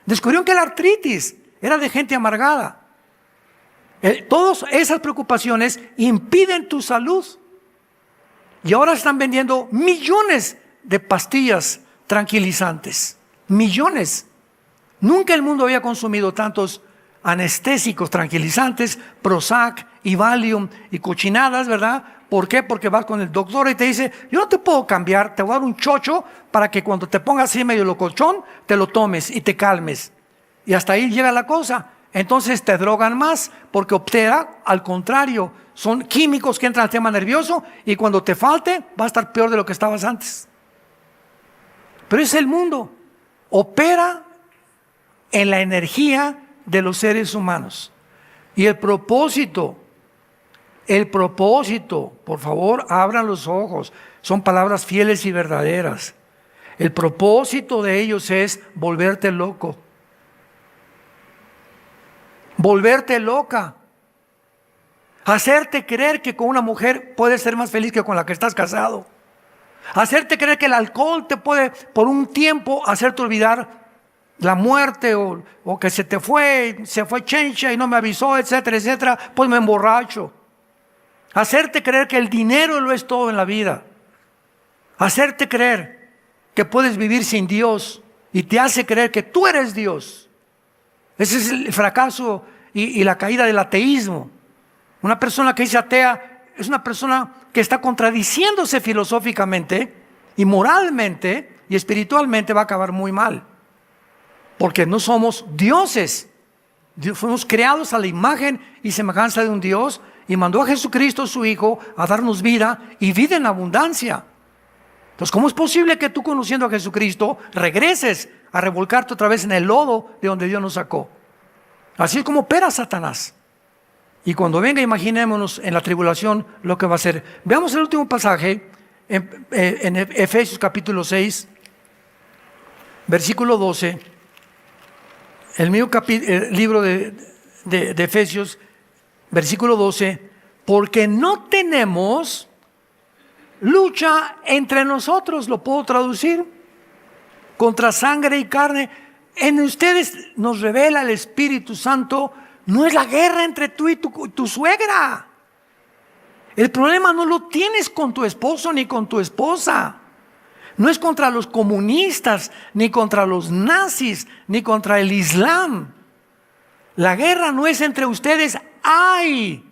[SPEAKER 1] Descubrieron que la artritis era de gente amargada. Todas esas preocupaciones impiden tu salud. Y ahora están vendiendo millones de pastillas tranquilizantes. Millones. Nunca el mundo había consumido tantos anestésicos tranquilizantes, Prozac y Valium y cochinadas, ¿verdad? ¿Por qué? Porque vas con el doctor y te dice, yo no te puedo cambiar, te voy a dar un chocho para que cuando te pongas así medio locochón, te lo tomes y te calmes. Y hasta ahí llega la cosa. Entonces te drogan más porque opera al contrario. Son químicos que entran al tema nervioso y cuando te falte va a estar peor de lo que estabas antes. Pero es el mundo. Opera en la energía de los seres humanos. Y el propósito, por favor, abran los ojos. Son palabras fieles y verdaderas. El propósito de ellos es volverte loco. Volverte loca. Hacerte creer que con una mujer puedes ser más feliz que con la que estás casado. Hacerte creer que el alcohol te puede por un tiempo hacerte olvidar la muerte o que se fue chencha y no me avisó, etcétera, etcétera, pues me emborracho. Hacerte creer que el dinero lo es todo en la vida. Hacerte creer que puedes vivir sin Dios y te hace creer que tú eres Dios. Ese es el fracaso y la caída del ateísmo. Una persona que dice atea es una persona que está contradiciéndose filosóficamente y moralmente y espiritualmente va a acabar muy mal. Porque no somos dioses. Fuimos creados a la imagen y semejanza de un Dios y mandó a Jesucristo su Hijo a darnos vida y vida en abundancia. Entonces, ¿cómo es posible que tú, conociendo a Jesucristo, regreses a revolcarte otra vez en el lodo de donde Dios nos sacó? Así es como opera Satanás. Y cuando venga, imaginémonos en la tribulación lo que va a hacer. Veamos el último pasaje en Efesios capítulo 6, versículo 12. El libro de Efesios, versículo 12. Porque no tenemos lucha entre nosotros, lo puedo traducir, contra sangre y carne. En ustedes nos revela el Espíritu Santo. No es la guerra entre tú y tu suegra. El problema no lo tienes con tu esposo ni con tu esposa. No es contra los comunistas, ni contra los nazis, ni contra el Islam. La guerra no es entre ustedes. Hay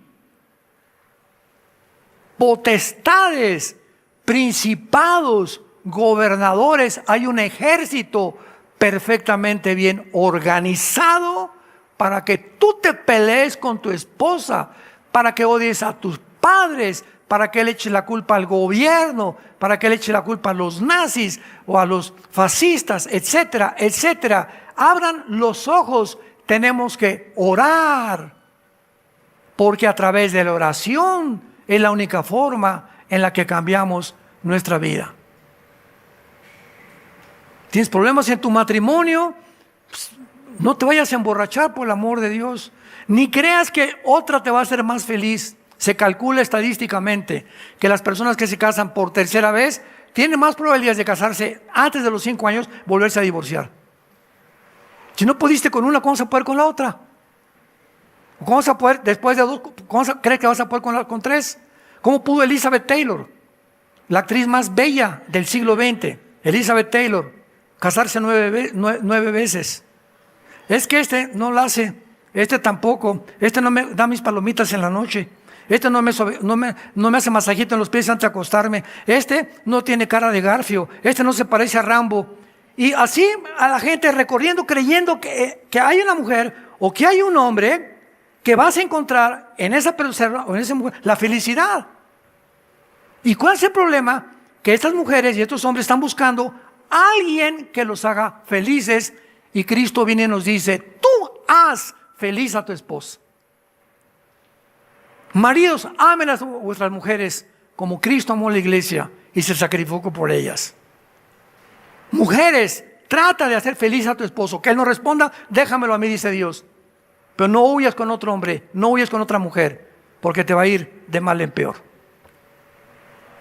[SPEAKER 1] potestades, principados, gobernadores. Hay un ejército perfectamente bien organizado para que tú te pelees con tu esposa, para que odies a tus padres, para que le eches la culpa al gobierno, para que le eches la culpa a los nazis o a los fascistas, etcétera, etcétera. Abran los ojos, tenemos que orar, porque a través de la oración es la única forma en la que cambiamos nuestra vida. ¿Tienes problemas en tu matrimonio? Pues, no te vayas a emborrachar, por el amor de Dios. Ni creas que otra te va a hacer más feliz. Se calcula estadísticamente que las personas que se casan por tercera vez tienen más probabilidades de casarse antes de los 5 años, volverse a divorciar. Si no pudiste con una, ¿cómo vas a poder con la otra? ¿Cómo vas a poder después de 2? ¿Cómo crees que vas a poder con 3? ¿Cómo pudo Elizabeth Taylor, la actriz más bella del siglo XX, Elizabeth Taylor, casarse 9 veces? Es que este no la hace, este tampoco, este no me da mis palomitas en la noche, este no me hace masajito en los pies antes de acostarme, este no tiene cara de Garfio, este no se parece a Rambo. Y así a la gente recorriendo, creyendo que hay una mujer o que hay un hombre que vas a encontrar en esa persona o en esa mujer la felicidad. ¿Y cuál es el problema? Que estas mujeres y estos hombres están buscando a alguien que los haga felices. Y Cristo viene y nos dice, tú haz feliz a tu esposa. Maridos, amen a vuestras mujeres como Cristo amó a la iglesia y se sacrificó por ellas. Mujeres, trata de hacer feliz a tu esposo. Que él no responda, déjamelo a mí, dice Dios. Pero no huyas con otro hombre, no huyas con otra mujer, porque te va a ir de mal en peor.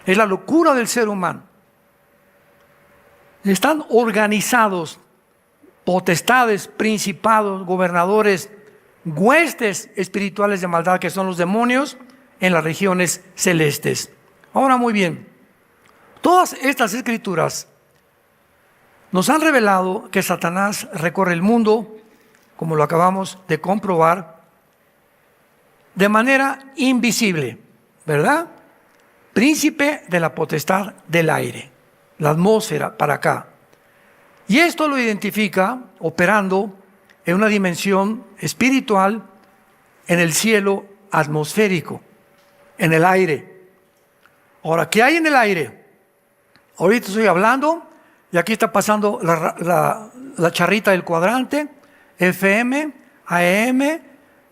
[SPEAKER 1] Es la locura del ser humano. Están organizados potestades, principados, gobernadores, huestes espirituales de maldad, que son los demonios, en las regiones celestes. Ahora, muy bien, todas estas escrituras nos han revelado que Satanás recorre el mundo, como lo acabamos de comprobar, de manera invisible, ¿verdad? Príncipe de la potestad del aire, la atmósfera para acá. Y esto lo identifica operando en una dimensión espiritual en el cielo atmosférico, en el aire. Ahora, ¿qué hay en el aire? Ahorita estoy hablando y aquí está pasando la charrita del cuadrante, FM, AM,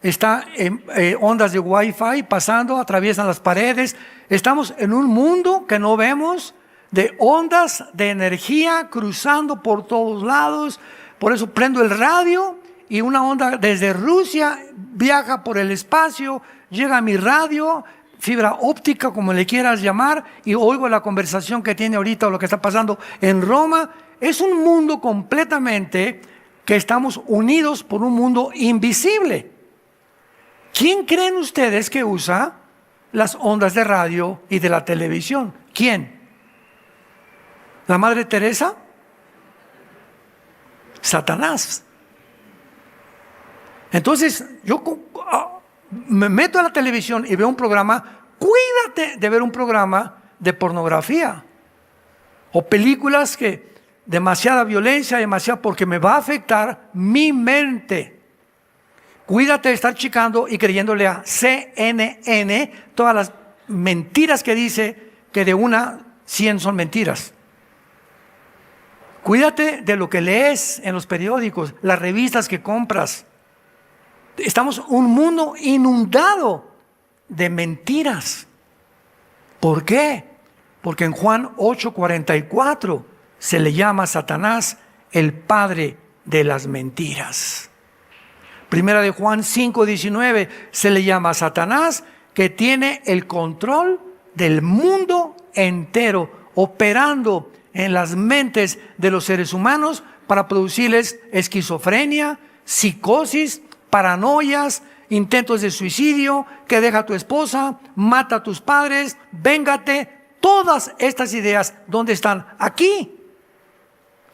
[SPEAKER 1] está en ondas de Wi-Fi pasando, atraviesan las paredes. Estamos en un mundo que no vemos, de ondas de energía cruzando por todos lados. Por eso prendo el radio y una onda desde Rusia viaja por el espacio, llega a mi radio, fibra óptica, como le quieras llamar, y oigo la conversación que tiene ahorita o lo que está pasando en Roma. Es un mundo completamente que estamos unidos por un mundo invisible. ¿Quién creen ustedes que usa las ondas de radio y de la televisión? ¿Quién? ¿La Madre Teresa? Satanás. Entonces, yo me meto a la televisión y veo un programa. Cuídate de ver un programa de pornografía o películas que demasiada violencia, demasiado, porque me va a afectar mi mente. Cuídate de estar checando y creyéndole a CNN todas las mentiras que dice, que de una 100 son mentiras. Cuídate de lo que lees en los periódicos, las revistas que compras. Estamos un mundo inundado de mentiras. ¿Por qué? Porque en Juan 8:44 se le llama a Satanás el padre de las mentiras. Primera de Juan 5:19 se le llama a Satanás que tiene el control del mundo entero, operando en las mentes de los seres humanos para producirles esquizofrenia, psicosis, paranoias, intentos de suicidio, que deja a tu esposa, mata a tus padres, véngate. Todas estas ideas, ¿dónde están? Aquí.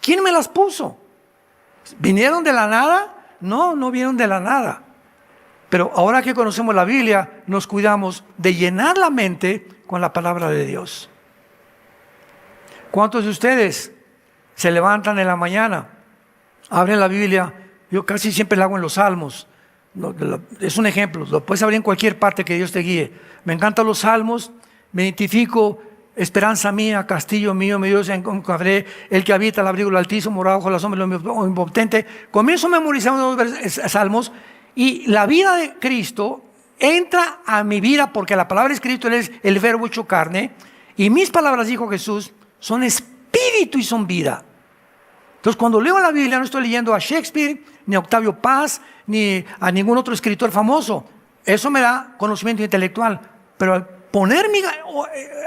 [SPEAKER 1] ¿Quién me las puso? ¿Vinieron de la nada? No, no vinieron de la nada. Pero ahora que conocemos la Biblia, nos cuidamos de llenar la mente con la palabra de Dios. ¿Cuántos de ustedes se levantan en la mañana, abren la Biblia? Yo casi siempre lo hago en los Salmos. Es un ejemplo, lo puedes abrir en cualquier parte que Dios te guíe. Me encantan los Salmos, me identifico: esperanza mía, castillo mío, mi Dios, encontraré el que habita al abrigo del Altísimo, morado bajo la sombra del Omnipotente. Comienzo a memorizar unos salmos y la vida de Cristo entra a mi vida, porque la palabra escrito es el verbo hecho carne, y mis palabras, dijo Jesús, son espíritu y son vida. Entonces, cuando leo la Biblia, no estoy leyendo a Shakespeare, ni a Octavio Paz, ni a ningún otro escritor famoso. Eso me da conocimiento intelectual, pero al poner mi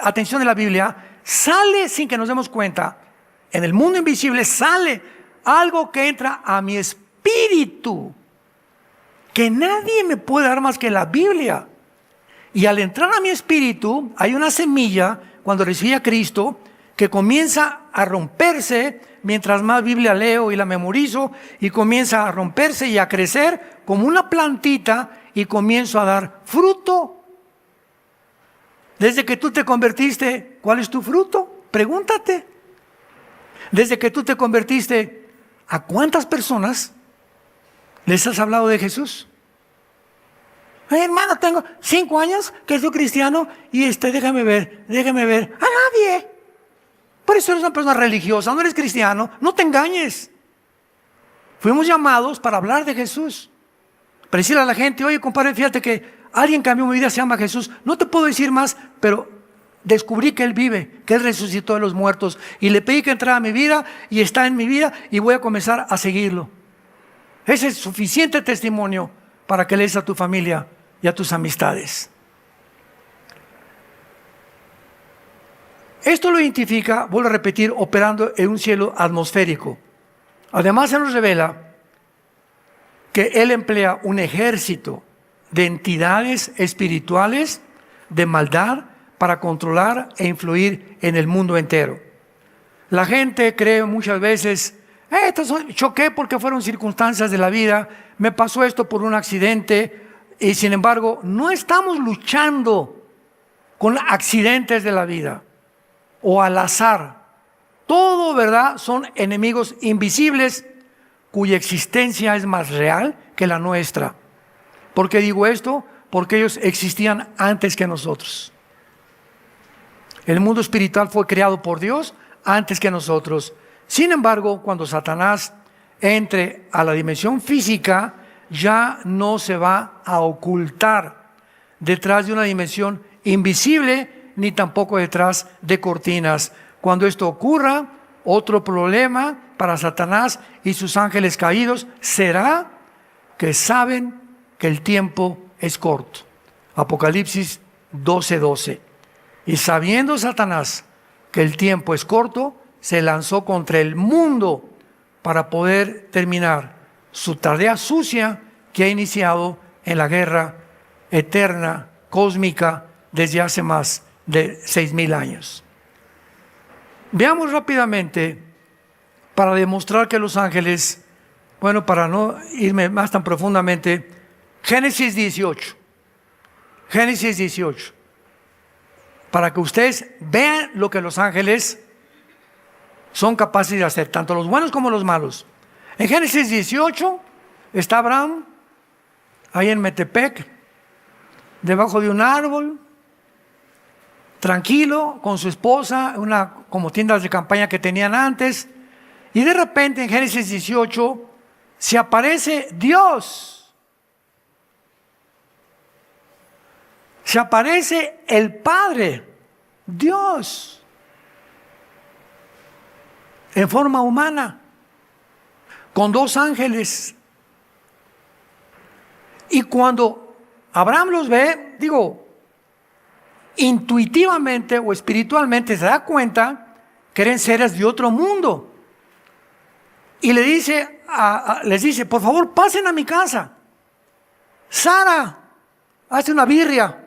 [SPEAKER 1] atención en la Biblia, sale, sin que nos demos cuenta, en el mundo invisible sale algo que entra a mi espíritu, que nadie me puede dar más que la Biblia. Y al entrar a mi espíritu, hay una semilla, cuando recibí a Cristo, que comienza a romperse mientras más Biblia leo y la memorizo, y comienza a romperse y a crecer como una plantita, y comienzo a dar fruto. Desde que tú te convertiste, ¿cuál es tu fruto? Pregúntate. Desde que tú te convertiste, ¿a cuántas personas les has hablado de Jesús? Hermano, tengo 5 años que soy cristiano y déjame ver. A nadie. Por eso eres una persona religiosa, no eres cristiano, no te engañes. Fuimos llamados para hablar de Jesús. Para decirle a la gente: oye, compadre, fíjate que alguien cambió mi vida, se llama Jesús. No te puedo decir más, pero descubrí que Él vive, que Él resucitó de los muertos. Y le pedí que entrara a mi vida y está en mi vida y voy a comenzar a seguirlo. Ese es suficiente testimonio para que le des a tu familia y a tus amistades. Esto lo identifica, vuelvo a repetir, operando en un cielo atmosférico. Además se nos revela que Él emplea un ejército de entidades espirituales de maldad para controlar e influir en el mundo entero. La gente cree muchas veces, choqué porque fueron circunstancias de la vida, me pasó esto por un accidente, y sin embargo no estamos luchando con accidentes de la vida o al azar. Todo, ¿verdad?, son enemigos invisibles cuya existencia es más real que la nuestra. ¿Por qué digo esto? Porque ellos existían antes que nosotros. El mundo espiritual fue creado por Dios antes que nosotros. Sin embargo, cuando Satanás entre a la dimensión física, ya no se va a ocultar detrás de una dimensión invisible, ni tampoco detrás de cortinas. Cuando esto ocurra, otro problema para Satanás y sus ángeles caídos será que saben que el tiempo es corto. Apocalipsis 12:12. Y sabiendo Satanás que el tiempo es corto, se lanzó contra el mundo para poder terminar su tarea sucia que ha iniciado en la guerra eterna, cósmica, desde hace más de 6,000 años. Veamos rápidamente, para demostrar que los ángeles, bueno, para no irme más tan profundamente, Génesis 18. Génesis 18. Para que ustedes vean lo que los ángeles son capaces de hacer, tanto los buenos como los malos. En Génesis 18 está Abraham, ahí en Metepec, debajo de un árbol, tranquilo, con su esposa, como tiendas de campaña que tenían antes, y de repente en Génesis 18 se aparece Dios. Se aparece el Padre, Dios, en forma humana, con 2 ángeles. Y cuando Abraham los ve, intuitivamente o espiritualmente se da cuenta que eran seres de otro mundo. Y les dice, por favor, pasen a mi casa. Sara hace una birria.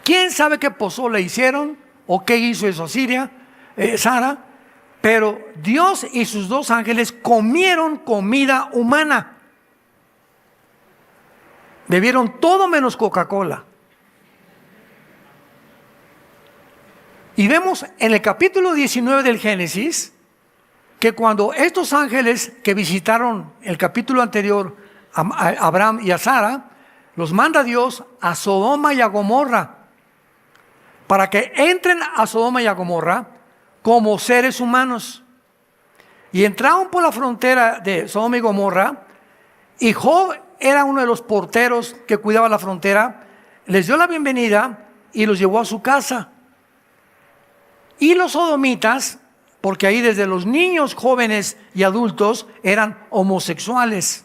[SPEAKER 1] ¿Quién sabe qué pozole hicieron o qué hizo eso Sara? Pero Dios y sus 2 ángeles comieron comida humana. Bebieron todo menos Coca-Cola. Y vemos en el capítulo 19 del Génesis que cuando estos ángeles que visitaron el capítulo anterior a Abraham y a Sara, los manda Dios a Sodoma y a Gomorra para que entren a Sodoma y a Gomorra como seres humanos. Y entraron por la frontera de Sodoma y Gomorra, y Job era uno de los porteros que cuidaba la frontera, les dio la bienvenida y los llevó a su casa. Y los sodomitas, porque ahí desde los niños, jóvenes y adultos eran homosexuales.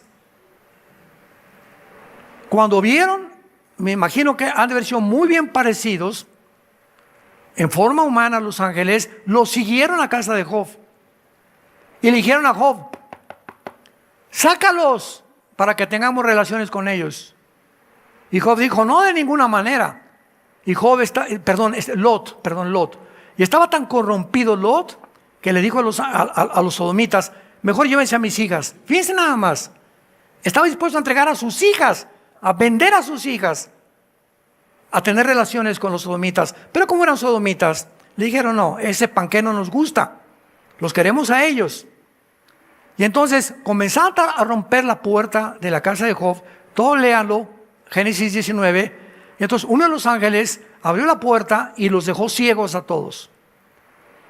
[SPEAKER 1] Cuando vieron, me imagino que han de haber sido muy bien parecidos, en forma humana los ángeles, los siguieron a casa de Job. Y le dijeron a Job, sácalos para que tengamos relaciones con ellos. Y Job dijo, no, de ninguna manera. Y Job Lot. Y estaba tan corrompido Lot que le dijo a los sodomitas, mejor llévense a mis hijas. Fíjense nada más. Estaba dispuesto a entregar a sus hijas, a vender a sus hijas, a tener relaciones con los sodomitas. Pero como eran sodomitas, le dijeron, no, ese panqué no nos gusta, los queremos a ellos. Y entonces comenzaron a romper la puerta de la casa de Job. Todo léanlo, Génesis 19. Y entonces uno de los ángeles abrió la puerta y los dejó ciegos a todos.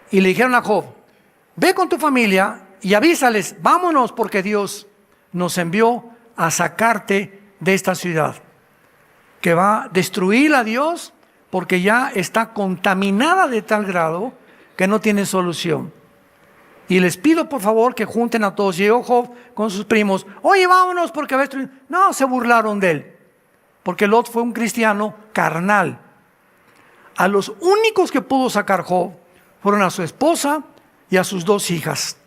[SPEAKER 1] Y le dijeron a Job, ve con tu familia y avísales, vámonos porque Dios nos envió a sacarte de esta ciudad, que va a destruirla a Dios porque ya está contaminada de tal grado que no tiene solución. Y les pido por favor que junten a todos. Llegó Job con sus primos, oye, vámonos porque va a destruir. No, se burlaron de él, porque Lot fue un cristiano carnal. A los únicos que pudo sacar Job fueron a su esposa y a sus 2 hijas.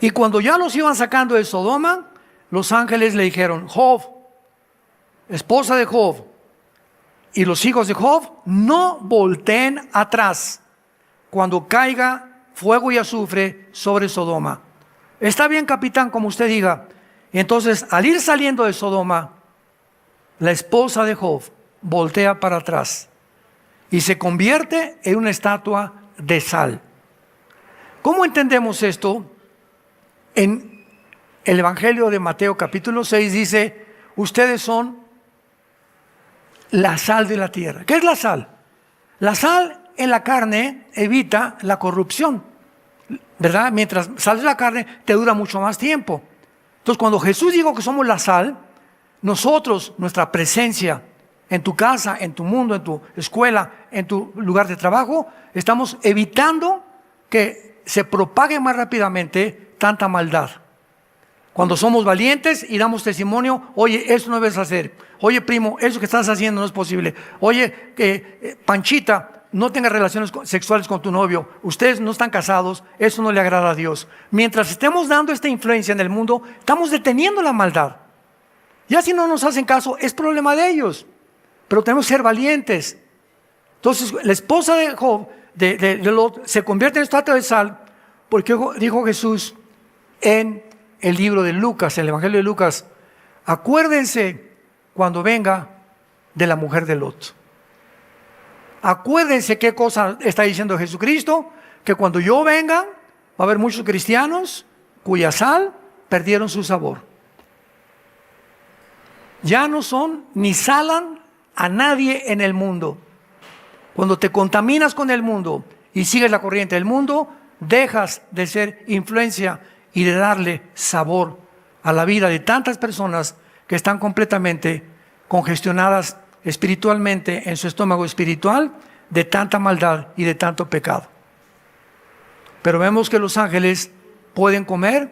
[SPEAKER 1] Y cuando ya los iban sacando de Sodoma, los ángeles le dijeron: Job, esposa de Job, y los hijos de Job, no volteen atrás cuando caiga fuego y azufre sobre Sodoma. Está bien, capitán, como usted diga. Y entonces, al ir saliendo de Sodoma, la esposa de Job voltea para atrás y se convierte en una estatua de sal. ¿Cómo entendemos esto? En el Evangelio de Mateo capítulo 6 dice: ustedes son la sal de la tierra. ¿Qué es la sal? La sal en la carne evita la corrupción, ¿verdad? Mientras sale la carne te dura mucho más tiempo. Entonces, cuando Jesús dijo que somos la sal, nosotros, nuestra presencia en tu casa, en tu mundo, en tu escuela, en tu lugar de trabajo, estamos evitando que se propague más rápidamente tanta maldad. Cuando somos valientes y damos testimonio: oye, eso no debes hacer. Oye, primo, eso que estás haciendo no es posible. Oye, Panchita, no tengas relaciones sexuales con tu novio. Ustedes no están casados, eso no le agrada a Dios. Mientras estemos dando esta influencia en el mundo, estamos deteniendo la maldad. Ya si no nos hacen caso, es problema de ellos. Pero tenemos que ser valientes. Entonces, la esposa de Job, de Lot, se convierte en estatua de sal, porque dijo Jesús en el libro de Lucas, en el Evangelio de Lucas: acuérdense cuando venga de la mujer de Lot. Acuérdense qué cosa está diciendo Jesucristo: que cuando yo venga va a haber muchos cristianos cuya sal perdieron su sabor. Ya no son ni salan a nadie en el mundo. Cuando te contaminas con el mundo y sigues la corriente del mundo, dejas de ser influencia y de darle sabor a la vida de tantas personas que están completamente congestionadas espiritualmente, en su estómago espiritual, de tanta maldad y de tanto pecado. Pero vemos que los ángeles pueden comer,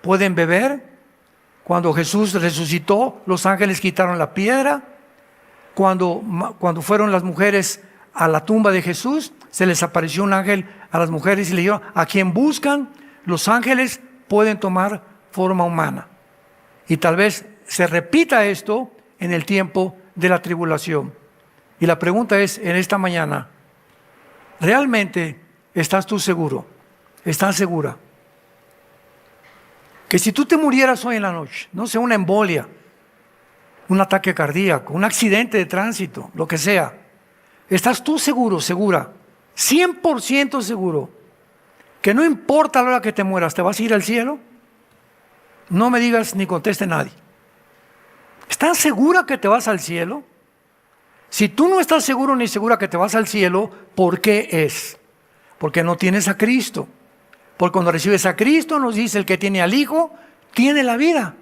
[SPEAKER 1] pueden beber. Cuando Jesús resucitó, los ángeles quitaron la piedra. Cuando fueron las mujeres a la tumba de Jesús, se les apareció un ángel a las mujeres y le dijeron: a quien buscan. Los ángeles pueden tomar forma humana. Y tal vez se repita esto en el tiempo de la tribulación. Y la pregunta es, en esta mañana: ¿realmente estás tú seguro? ¿Estás segura? Que si tú te murieras hoy en la noche, no sé, una embolia, un ataque cardíaco, un accidente de tránsito, lo que sea, ¿estás tú seguro, segura, 100% seguro, que no importa la hora que te mueras, te vas a ir al cielo? No me digas ni conteste nadie. ¿Estás segura que te vas al cielo? Si tú no estás seguro ni segura que te vas al cielo, ¿por qué es? Porque no tienes a Cristo. Porque cuando recibes a Cristo, nos dice: el que tiene al Hijo, tiene la vida.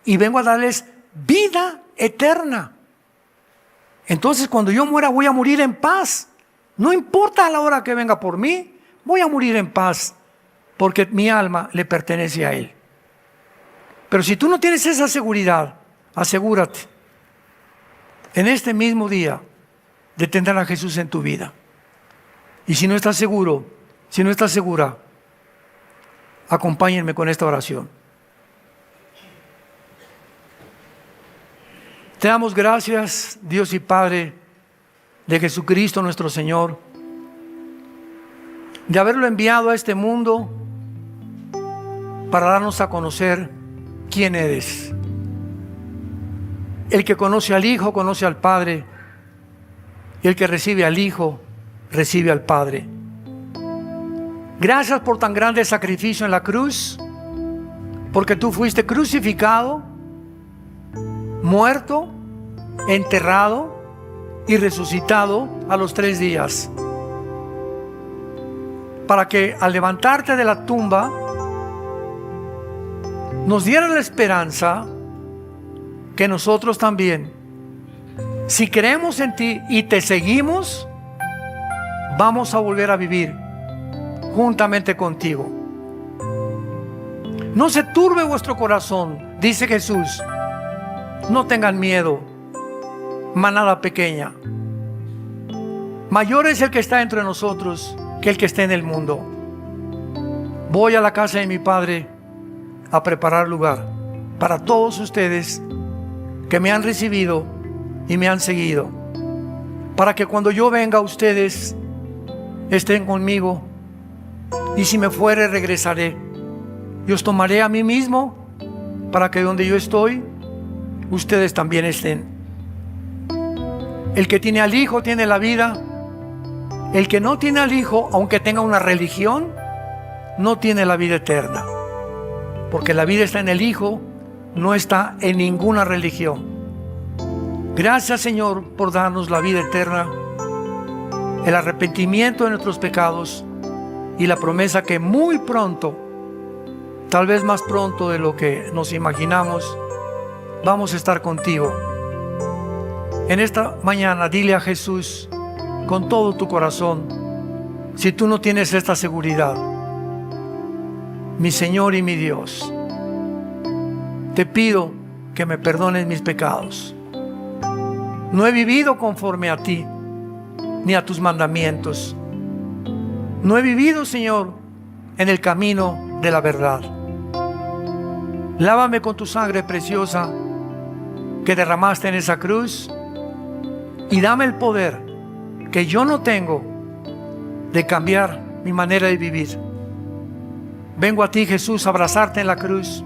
[SPEAKER 1] Y vengo a darles vida eterna. Entonces, cuando yo muera, voy a morir en paz. No importa la hora que venga por mí, voy a morir en paz, porque mi alma le pertenece a Él. Pero si tú no tienes esa seguridad, asegúrate en este mismo día de tener a Jesús en tu vida. Y si no estás seguro, si no estás segura, acompáñenme con esta oración. Te damos gracias, Dios y Padre de Jesucristo nuestro Señor, de haberlo enviado a este mundo para darnos a conocer quién eres. El que conoce al Hijo, conoce al Padre, y el que recibe al Hijo, recibe al Padre. Gracias por tan grande sacrificio en la cruz, porque tú fuiste crucificado, muerto, enterrado y resucitado a los 3 días, para que al levantarte de la tumba nos diera la esperanza que nosotros también, si creemos en ti y te seguimos, vamos a volver a vivir juntamente contigo. No se turbe vuestro corazón, dice Jesús. No tengan miedo, manada pequeña. Mayor es el que está entre nosotros que el que está en el mundo. voy a la casa de mi Padre a preparar lugar para todos ustedes que me han recibido y me han seguido, para que cuando yo venga ustedes estén conmigo, y si me fuere regresaré y os tomaré a mí mismo, para que donde yo estoy ustedes también estén. El que tiene al Hijo tiene la vida. El que no tiene al Hijo, aunque tenga una religión, no tiene la vida eterna, porque la vida está en el Hijo, no está en ninguna religión. Gracias, Señor, por darnos la vida eterna, el arrepentimiento de nuestros pecados y la promesa que muy pronto, tal vez más pronto de lo que nos imaginamos, vamos a estar contigo. En esta mañana dile a Jesús con todo tu corazón, si tú no tienes esta seguridad: mi Señor y mi Dios, te pido que me perdones mis pecados. No he vivido conforme a ti, ni a tus mandamientos. No he vivido, Señor, en el camino de la verdad. Lávame con tu sangre preciosa que derramaste en esa cruz, y dame el poder que yo no tengo de cambiar mi manera de vivir. Vengo a ti, Jesús, a abrazarte en la cruz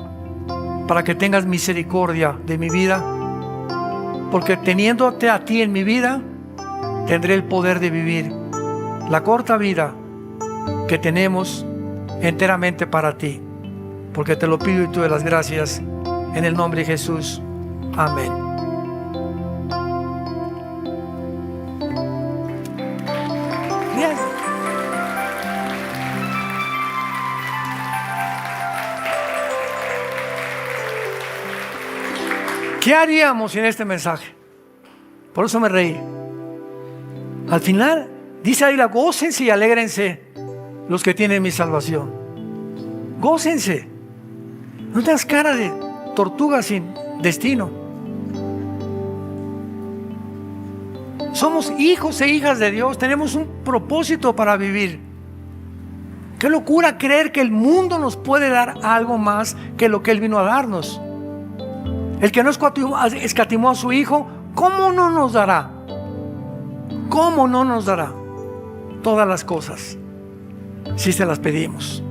[SPEAKER 1] para que tengas misericordia de mi vida, porque teniéndote a ti en mi vida, tendré el poder de vivir la corta vida que tenemos enteramente para ti, porque te lo pido y te doy las gracias en el nombre de Jesús. Amén. Bien. ¿Qué haríamos sin este mensaje? Por eso me reí. Al final dice ahí: gócense y alégrense los que tienen mi salvación. Gócense. No tengas cara de tortuga sin destino. Somos hijos e hijas de Dios. Tenemos un propósito para vivir. Qué locura creer que el mundo nos puede dar algo más que lo que Él vino a darnos. El que no escatimó a su Hijo, ¿cómo no nos dará? ¿Cómo no nos dará todas las cosas si se las pedimos?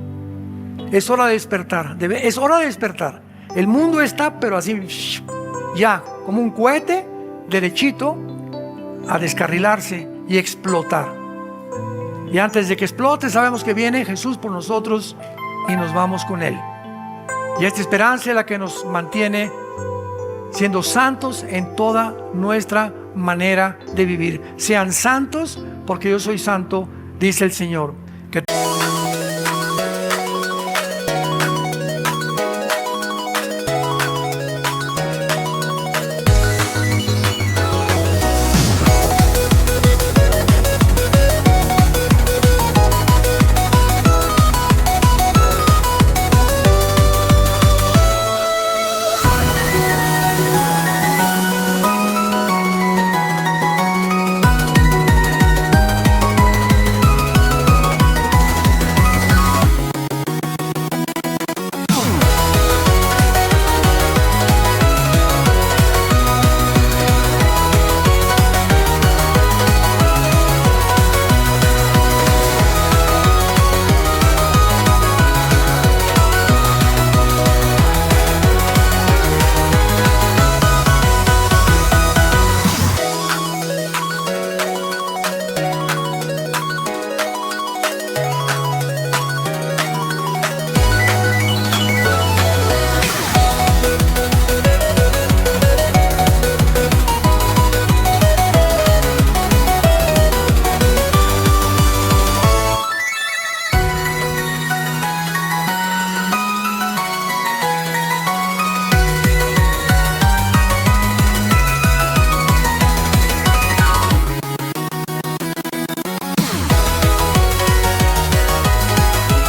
[SPEAKER 1] Es hora de despertar. Es hora de despertar. El mundo está, pero así, ya, como un cohete, derechito, a descarrilarse y explotar. Y antes de que explote, sabemos que viene Jesús por nosotros y nos vamos con Él. Y esta esperanza es la que nos mantiene siendo santos en toda nuestra manera de vivir. Sean santos porque yo soy santo, dice el Señor.